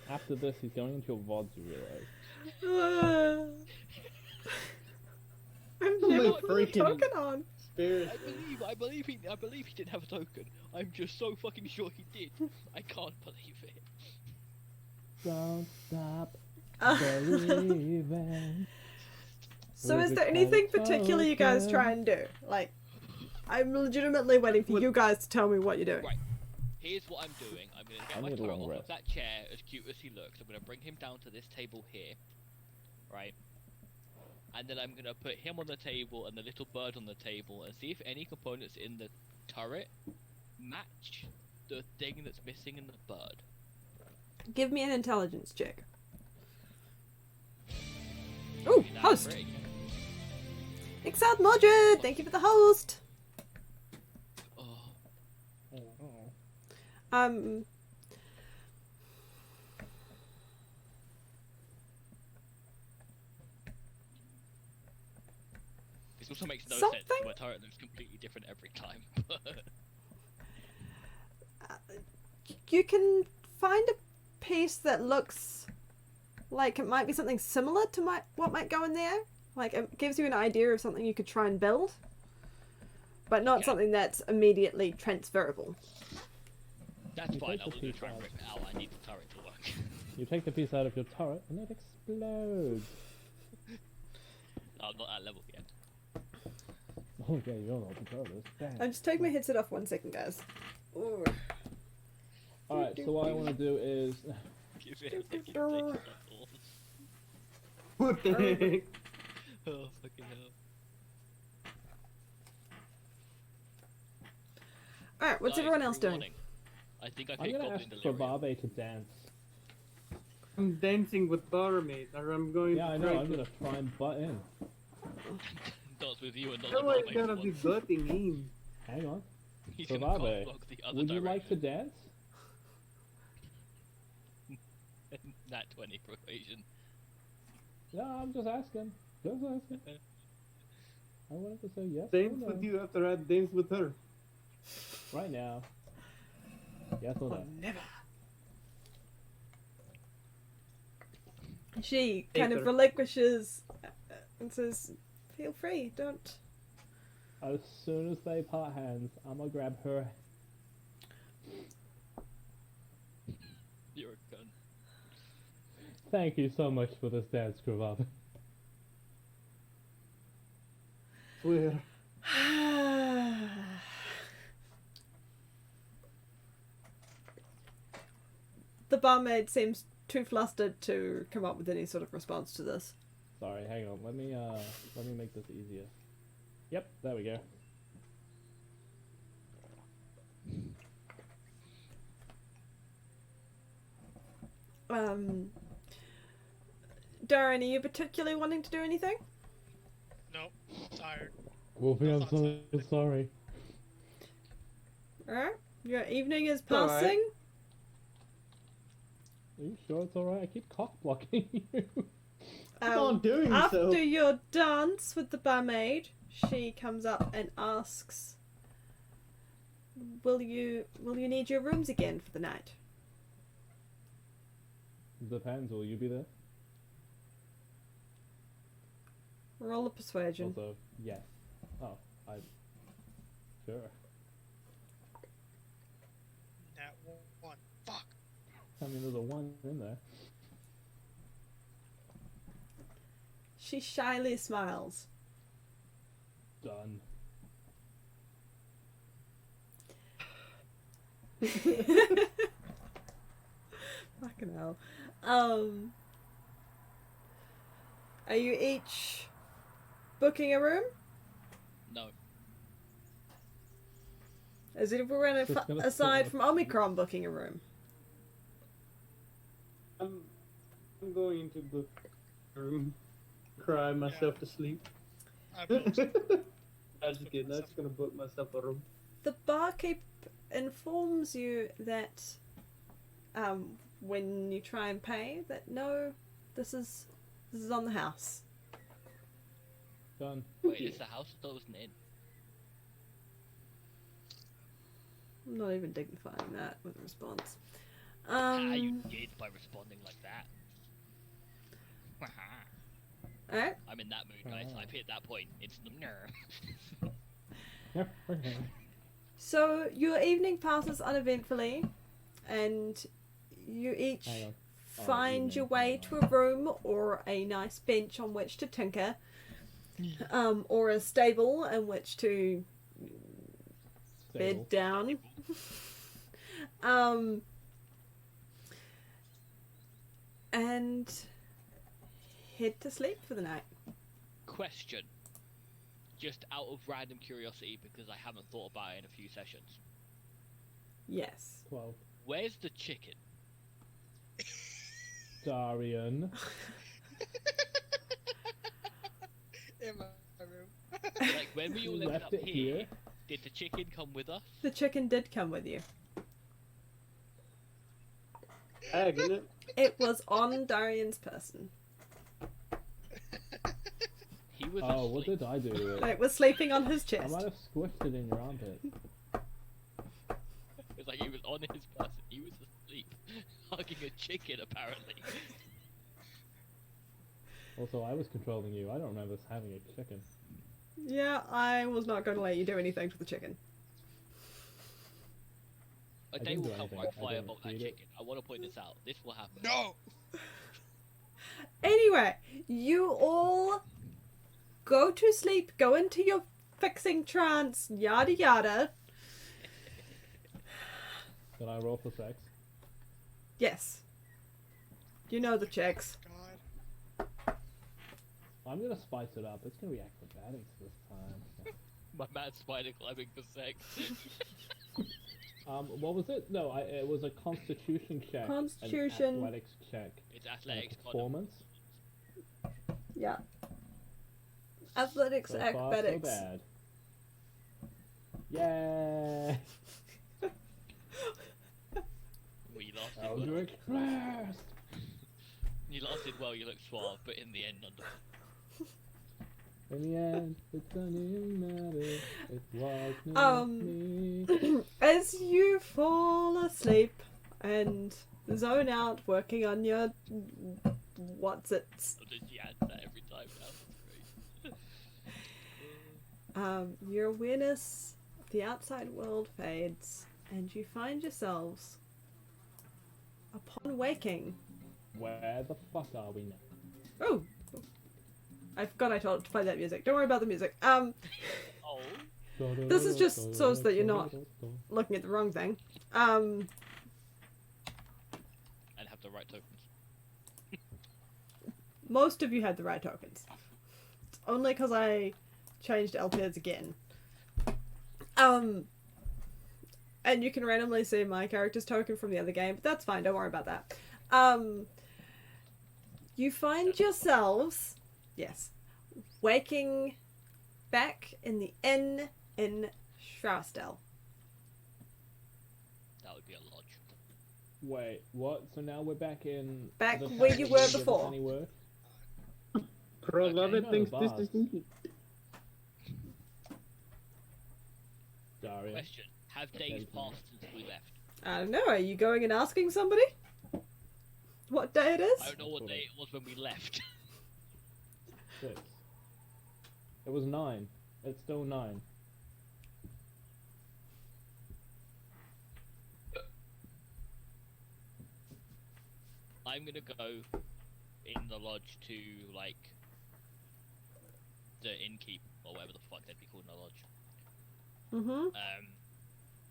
After this, he's going into your VODs, you realize. I'm my never put a freaking- token on. Seriously. I believe he didn't have a token. I'm just so fucking sure he did. I can't believe it. Don't stop believing. So Where's is it there anything called? particular you guys Token. try and do? Like, I'm legitimately waiting for you guys to tell me what you're doing. Right. Here's what I'm doing. I'm gonna I get my need a turret long off rest. of that chair, as cute as he looks. I'm gonna bring him down to this table here, right? And then I'm gonna put him on the table and the little bird on the table, and see if any components in the turret match the thing that's missing in the bird. Give me an intelligence check. Ooh, Maybe that's host! great. Exalt Mordred! Thank you for the host! Oh, Um, this also makes no Something- sense. My turret looks completely different every time. you can find a piece that looks like it might be something similar to what might go in there. Like, it gives you an idea of something you could try and build. But not Yeah. something that's immediately transferable. That's You fine. take I the was gonna piece try and out. rip it out. I need the turret to work. You take the piece out of your turret and it explodes. No, I'm not at that level yet. Oh yeah, you're not the turret is. Damn. I'm just taking my headset off 1 second, guys. Ooh. Alright, so what I want to do is. Give it a fucking Durr. dick. What the heck? Oh, fucking hell. Alright, what's Guys, everyone else doing? pre-warning. I think I I'm picked gonna Goblin ask for Delirium. Barbe to dance. I'm dancing with Barmaid, or I'm going Yeah, to I know. break I'm it. gonna try and butt in. Dance with you and not How the am I barmaid gonna one. be butting in? Hang on. He's For gonna Barbe, cock-block the other would you like to direction. dance? Nat 20 persuasion. Yeah, I'm just asking. Just asking. I wanted to say yes. or Dance no. with you after I dance with her. Right now. Yes or no? Never. She kind of Aether. relinquishes and says, "Feel free, don't." As soon as they part hands, I'm gonna grab her. You're a gun. Thank you so much for this dance, Kravab. Swear. The barmaid seems too flustered to come up with any sort of response to this. Sorry, hang on. Let me make this easier. Yep, there we go. Darren, are you particularly wanting to do anything? Nope. Tired. Wolfie, I'm thoughts so on it. sorry. Alright, your evening is It's alright. passing. Are you sure it's alright? I keep cock blocking you. Keep on doing After so. your dance with the barmaid, she comes up and asks, Will you need your rooms again for the night?" Depends, will you be there? Roll a persuasion. Also, yes. Oh, sure. That one. Fuck. I mean, there's a 1 in there. She shyly smiles. Done. Fucking hell. Are you each booking a room? No. Is everyone Just gonna aside sit from Omicron booking a room? Um, I'm going to the room, cry myself to sleep. I I'm booked. just kidding. I'm just gonna book myself a room. The barkeep informs you that when you try and pay, that no, this is on the house. Done. Wait, it's the house that was an inn. I'm not even dignifying that with a response. You did by responding like that. Alright. I'm in that mood, guys. I've hit that point. It's the So your evening passes uneventfully, and you each Hang on. find your evening, way hang to a room or a nice bench on which to tinker, or a stable in which to bed down. And head to sleep for the night. Question. Just out of random curiosity, because I haven't thought about it in a few sessions. Yes. 12. Where's the chicken? Darian. In my room. Like, when we all lived Left up it here, here. did the chicken come with us? The chicken did come with you. Ag, isn't it? It was on Darian's person. He was Oh, what asleep. did I do with it? It was sleeping on his I chest. might have squished it in your armpit. It's like he was on his person. He was asleep, hugging a chicken, apparently. Also, I was controlling you. I don't remember us having a chicken. Yeah, I was not going to let you do anything to the chicken. A I day didn't will do come anything. where I I fly didn't above that feed it. chicken. I want to point this out. This will happen. No! Anyway, you all go to sleep, go into your fixing trance, yada yada. Did I roll for sex? Yes. You know the checks. God. I'm gonna spice it up. It's gonna be acrobatics this time. My mad spider climbing for sex. What was it? No, it was a constitution check. Constitution. An athletics check. It's And a athletics. Connor. performance. Yeah. Athletics, So far, so acrobatics. bad. Yeah. Well, you lasted I'll well. do it first. You lasted well. You looked suave, but in the end, under. In the end, it doesn't matter. It was not me. As you fall asleep and zone out working on your what's it, Or did you add that every time? That was great. your awareness of the outside world fades, and you find yourselves, upon waking. Where the fuck are we now? Oh, I forgot I told to play that music. Don't worry about the music. Oh, This is just so that you're not looking at the wrong thing. and have the right tokens. Most of you had the right tokens. It's only because I changed LPs again. And you can randomly see my character's token from the other game, but that's fine, don't worry about that. You find yourselves, yes, waking back in the inn in Shrousdale. That would be a lodge. Wait, what? So now we're back in. Back the where town you that were didn't give us before. any work? Beloved Okay. thinks No, this boss. is neat. Daria. Question: have days passed since we left? I don't know, are you going and asking somebody what day it is? I don't know what day it was when we left. 6. It was 9. It's still 9. I'm gonna go in the lodge to like the innkeep or whatever the fuck they'd be called in a lodge. Mm-hmm.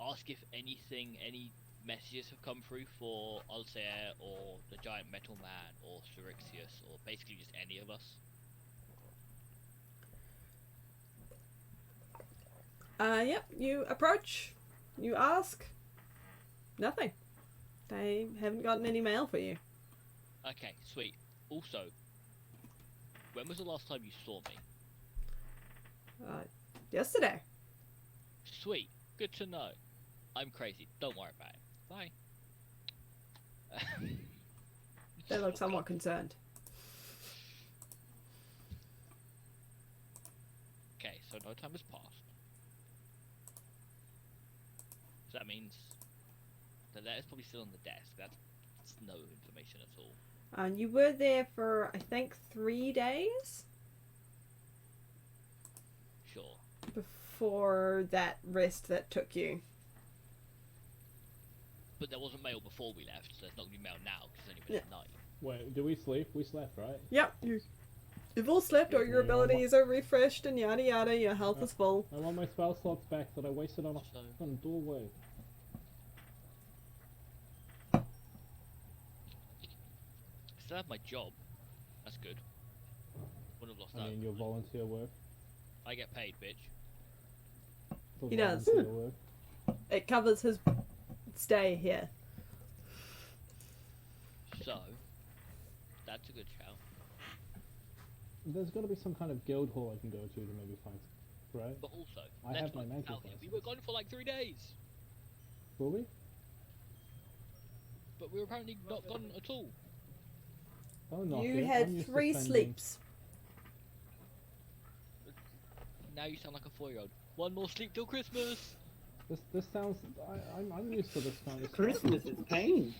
Ask if anything, any messages have come through for Altair or the Giant Metal Man or Syrixius or basically just any of us. Yep, you approach, you ask, nothing. They haven't gotten any mail for you. Okay, sweet. Also, when was the last time you saw me? Yesterday. Sweet. Good to know. I'm crazy. Don't worry about it. Bye. They look somewhat concerned. Okay, so no time has passed. So that means the letter's probably still on the desk. That's no information at all. And you were there for, I think, 3 days Sure. before that rest that took you. But there wasn't mail before we left, so there's not going to be mail now because it's only been at night. Wait, do we sleep? We slept, right? Yep, you've all slept, all your Yeah. abilities are refreshed, and yada yada, your health is full. I want my spell slots back that I wasted on a So, fucking doorway. I still have my job. That's good. Wouldn't have lost I that. mean, your volunteer work. I get paid, bitch. For He does. volunteer work. It covers his stay here. So, that's a good shout. There's got to be some kind of guild hall I can go to maybe find, right? But also, I let's have my not magic out here. We license. were gone for like 3 days, Will we? but we were apparently not gone at all. Oh, no. You I'm had used to 3 spending- sleeps. Now you sound like a 4-year-old. One more sleep till Christmas. This sounds. I'm used to this kind of stuff. Christmas is pain.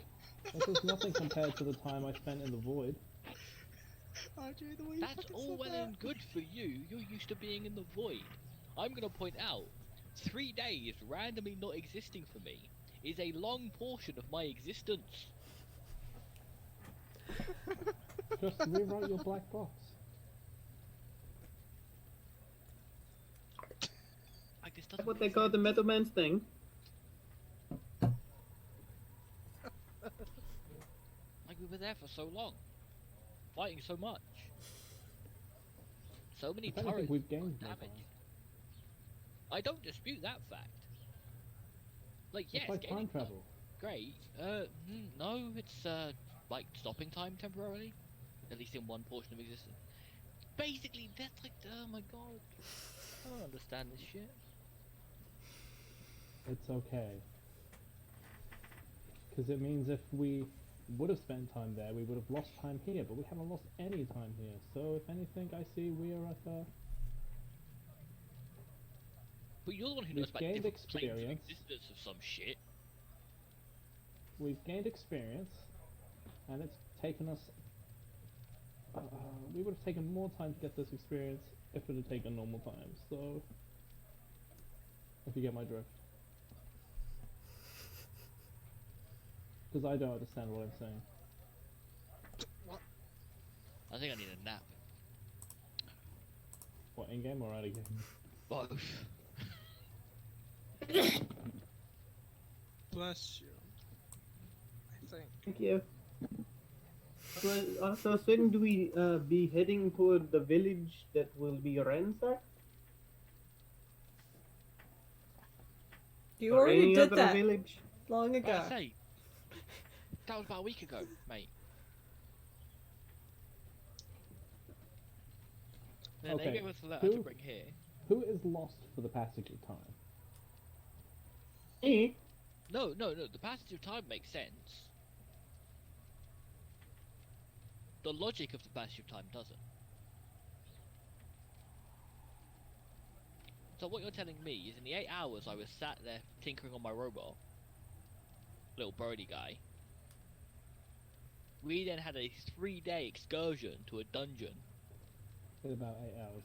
This is nothing compared to the time I spent in the void. RJ, the way you That's fucking all said well that. and good for you. You're used to being in the void. I'm gonna point out, 3 days randomly not existing for me is a long portion of my existence. Just rewrite your black box. Like this doesn't That's what they make call the sense. Metal Man's thing. Like we were there for so long, fighting so much, so many If anything, turrets, we've gained more damage. time. I don't dispute that fact. Like yes, It's like gaining time travel. great. No, it's like stopping time temporarily, at least in one portion of existence. Basically, that's like, oh my god, I don't understand this shit. It's okay. Because it means if we would have spent time there, we would have lost time here, but we haven't lost any time here. So if anything, I see we are at a... But you're the one who We've knows about gained different planes of experience. existence of some shit. We've gained experience, and it's taken us... we would have taken more time to get this experience if it had taken normal time, so... If you get my drift. Because I don't understand what I'm saying. I think I need a nap. What, in-game or out-of-game? Both. Bless you. I think. Thank you. So soon do we be heading toward the village that will be ransacked? You Or already any did other that village? long Like ago. I say, that was about a week ago, mate. Then Okay, they gave us a letter to who- bring here. Who is lost for the passage of time? Me? No, the passage of time makes sense. The logic of the passage of time doesn't. So what you're telling me is in the 8 hours I was sat there tinkering on my robot, little birdie guy, we then had a 3-day excursion to a dungeon In about 8 hours.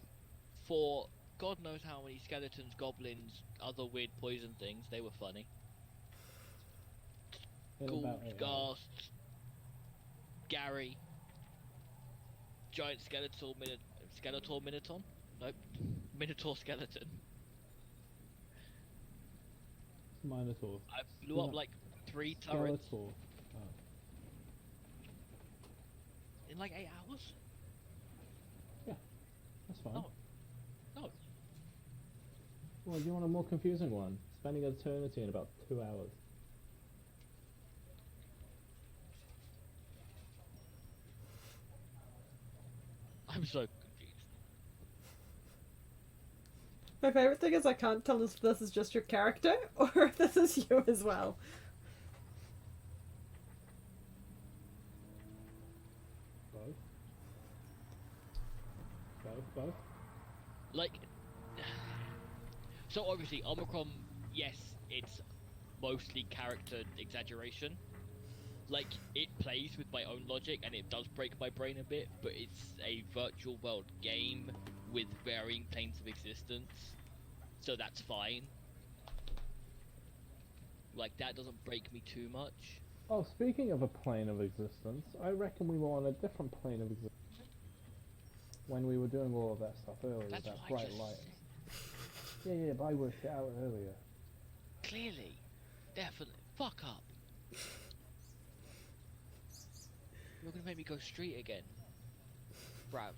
for God knows how many skeletons, goblins, other weird poison things. They were funny. In Ghouls, about 8 hours. ghasts, Gary, giant Skeletor Minotaur? Nope. Minotaur skeleton. Minotaur. I blew up Yeah. like 3 turrets Skeletor. Oh. in like 8 hours? That's fine. No. No. Well, do you want a more confusing one? Spending eternity in about 2 hours. I'm so confused. My favorite thing is I can't tell if this is just your character or if this is you as well. Both. Both. Like, so obviously Omicron, yes, it's mostly character exaggeration. Like, it plays with my own logic and it does break my brain a bit, but it's a virtual world game with varying planes of existence, so that's fine. Like, that doesn't break me too much. Oh, speaking of a plane of existence, I reckon we were on a different plane of existence when we were doing all of that stuff earlier That's with that what I bright just light. said. Yeah, but I worked it out earlier. Clearly. Definitely. Fuck up. You're gonna make me go straight again. Brav.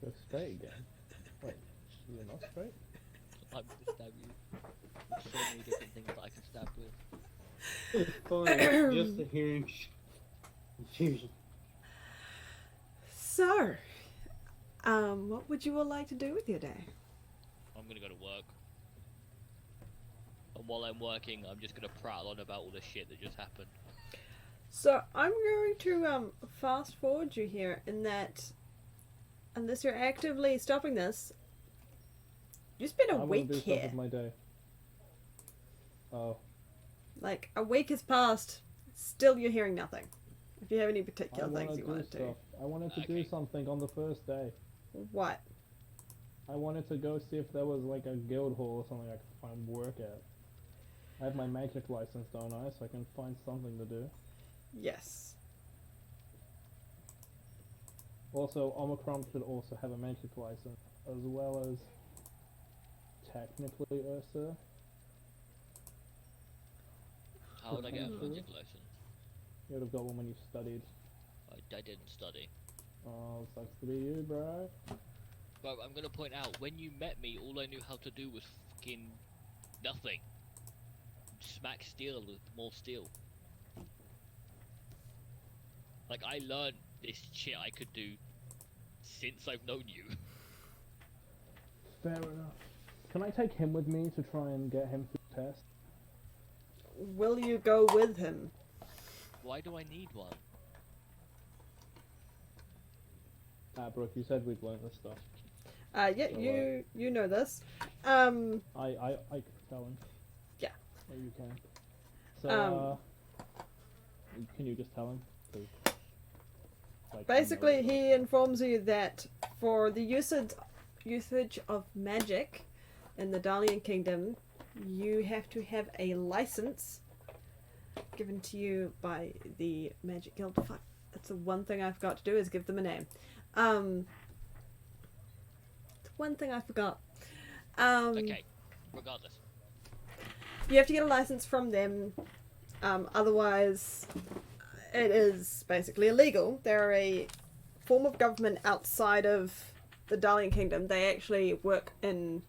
Go straight again. Wait, you're not straight? I'm gonna stab you. There's so many different things that I can stab with. Fine, just the hearing confusion. So, what would you all like to do with your day? I'm gonna go to work. And while I'm working, I'm just gonna prattle on about all the shit that just happened. So I'm going to fast forward you here in that, unless you're actively stopping this, you spent a I wanna week do stuff here. with my day. Oh, Like a week has passed, still you're hearing nothing. If you have any I particular wanna things you do want to do, stuff. I wanted to do Okay. something on the first day. what? I wanted to go see if there was like a guild hall or something I could find work at. I have my magic license, don't I? So I can find something to do. Yes. Also, Omicron should also have a magic license, as well as technically Ursa. How would I get a Potentially. magic license? You would have got one when you studied. I didn't study. Oh, sucks to be you, bro. But I'm gonna point out, when you met me, all I knew how to do was fucking nothing. Smack steel with more steel. Like, I learned this shit I could do since I've known you. Fair enough. Can I take him with me to try and get him through the test? Will you go with him? Why do I need one? Brooke, you said we'd learn this stuff. Yeah, So, you know this. I could tell him. Yeah. Or you can. So, can you just tell him? 'Cause, like, Basically, I know he informs you that for the usage of magic in the Dalian Kingdom, you have to have a license given to you by the Magic Guild. Fuck, that's the one thing I forgot to do, is give them a name. The one thing I forgot. Okay, regardless. You have to get a license from them, otherwise it is basically illegal. They're a form of government outside of the Dalian Kingdom. They actually work in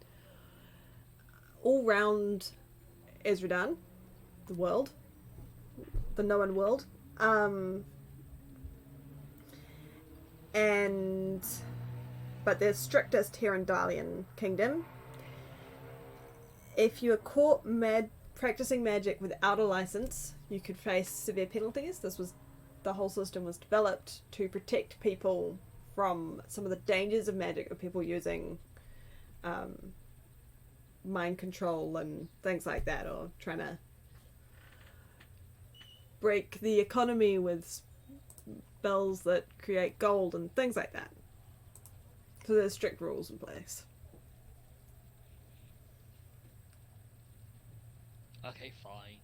all round Ezredan, the world, the known world. But they're strictest here in Dalian Kingdom. If you are caught practicing magic without a license, you could face severe penalties. The whole system was developed to protect people from some of the dangers of magic, of people using mind control and things like that, or trying to break the economy with spells that create gold and things like that. So there's strict rules in place. Okay, fine.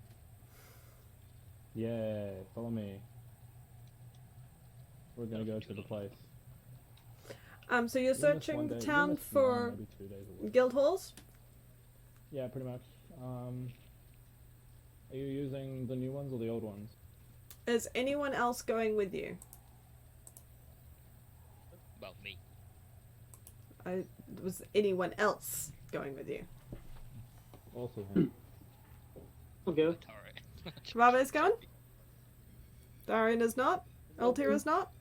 Yeah, follow me. We're gonna go to the place. So you're We missed one searching the day- we town missed for maybe 2 days a week. guild halls? Yeah, pretty much. Are you using the new ones or the old ones? Is anyone else going with you? Well, me. Was anyone else going with you? Also him. Okay. Turret. Rave's going? Darian is not? Altair is not?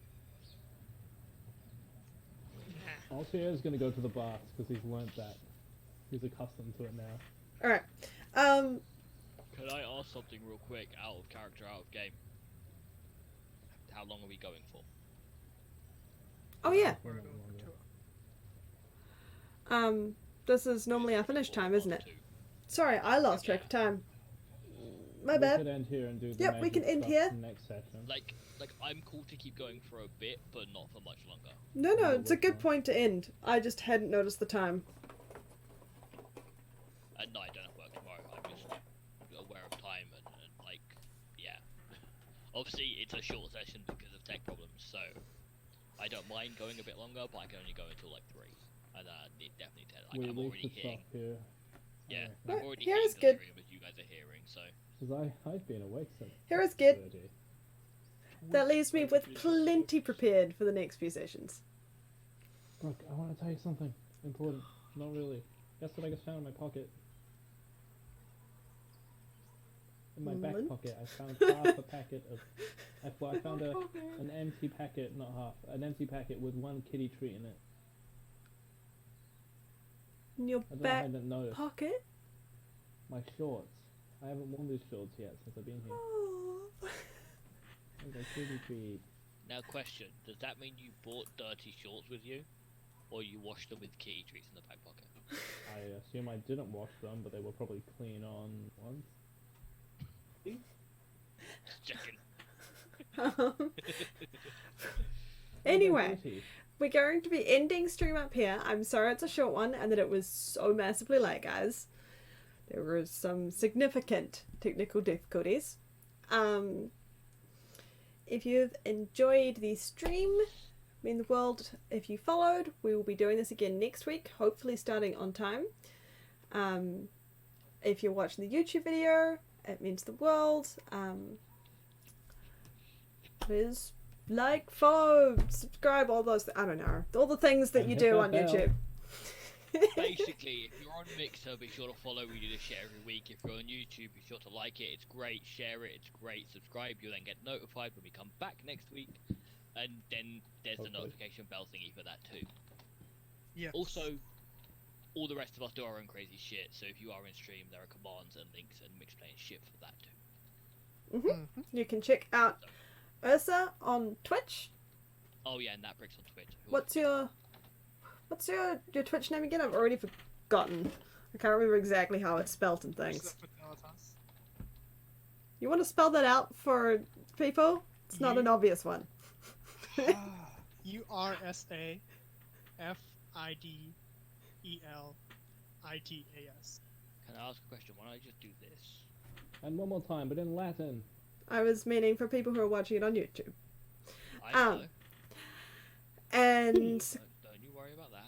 Nah, Altair is gonna go to the bath because he's learnt that. He's accustomed to it now. All right. Could I ask something real quick, out of character, out of game? How long are we going for? Oh yeah. For a We're little going longer. to- This is normally our finish time, isn't it? Sorry, I lost track of time. My We bad. could end here and do the Yep, we magic can end stuff here. next session. Like I'm cool to keep going for a bit, but not for much longer. No, no, Yeah, it's a work good on. point to end. I just hadn't noticed the time. No, I don't have work tomorrow. I'm just aware of time and like, yeah. Obviously, it's a short session because of tech problems, so I don't mind going a bit longer, but I can only go until like 3. And it definitely 10. Like, I'm we already should hitting. stop here. Yeah, Right, I'm already here hitting is good. delirium as you guys are hearing, so. Because I've been awake since. Here is good. 30. That leaves me with plenty prepared for the next few sessions. Look, I want to tell you something important. Not really. Guess what I just found in my pocket? In my back Lint? pocket, I found half a packet of. I found an empty packet, not half, an empty packet with one kitty treat in it. In your I don't know how I back didn't notice. pocket? My shorts. I haven't worn these shorts yet since I've been here. Oh. There's a kitty treat. Now, question: does that mean you bought dirty shorts with you, or you washed them with kitty treats in the back pocket? I assume I didn't wash them, but they were probably clean on once. Just checking. Anyway, we're going to be ending stream up here. I'm sorry it's a short one and that it was so massively late, guys. There were some significant technical difficulties. If you've enjoyed the stream, mean the world if you followed. We will be doing this again next week, hopefully starting on time. If you're watching the YouTube video, it means the world. Please like, follow, subscribe, all those. I don't know, all the things that And you hit do that on bell. YouTube. Basically, if you're on Mixer, be sure to follow. We do the share every week. If you're on YouTube, be sure to like it. It's great. Share it. It's great. Subscribe. You'll then get notified when we come back next week. And then there's the Hopefully. notification bell thingy for that too. Yeah. Also, all the rest of us do our own crazy shit. So if you are in stream, there are commands and links and mix playing shit for that too. You can check out Ursa on Twitch. Oh yeah, and that bricks on Twitch. What's your Twitch name again? I've already forgotten. I can't remember exactly how it's spelt and things. You want to spell that out for people? It's not an obvious one. URSAFIDELITAS. Can I ask a question? Why don't I just do this? And one more time, but in Latin. I was meaning for people who are watching it on YouTube. I Um, know. And Don't you worry about that.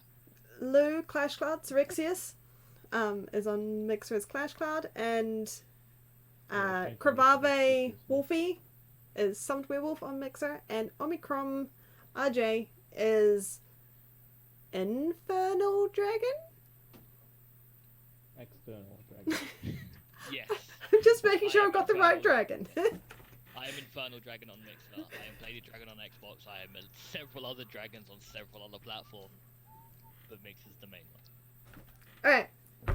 Lou Clash Cloud Xerexius is on Mixer as Clash Cloud, and Krabave Wolfie is Summed Werewolf on Mixer, and Omicron RJ is Infernal Dragon? External dragon. Yes. I'm just making sure I I've got the am right dragon. I am Infernal Dragon on Mixer. I am Lady Dragon on Xbox. I am several other dragons on several other platforms. But Mixer's the main one. Alright,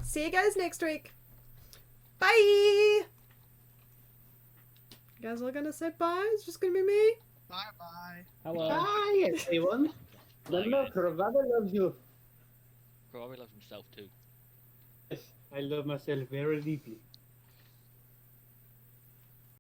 see you guys next week. Bye! You guys all gonna say bye? It's just gonna be me? Bye bye. Hello. Hi, everyone. Bye, Remember, guys. Kuravada loves you. Probably loves himself too. Yes, I love myself very deeply.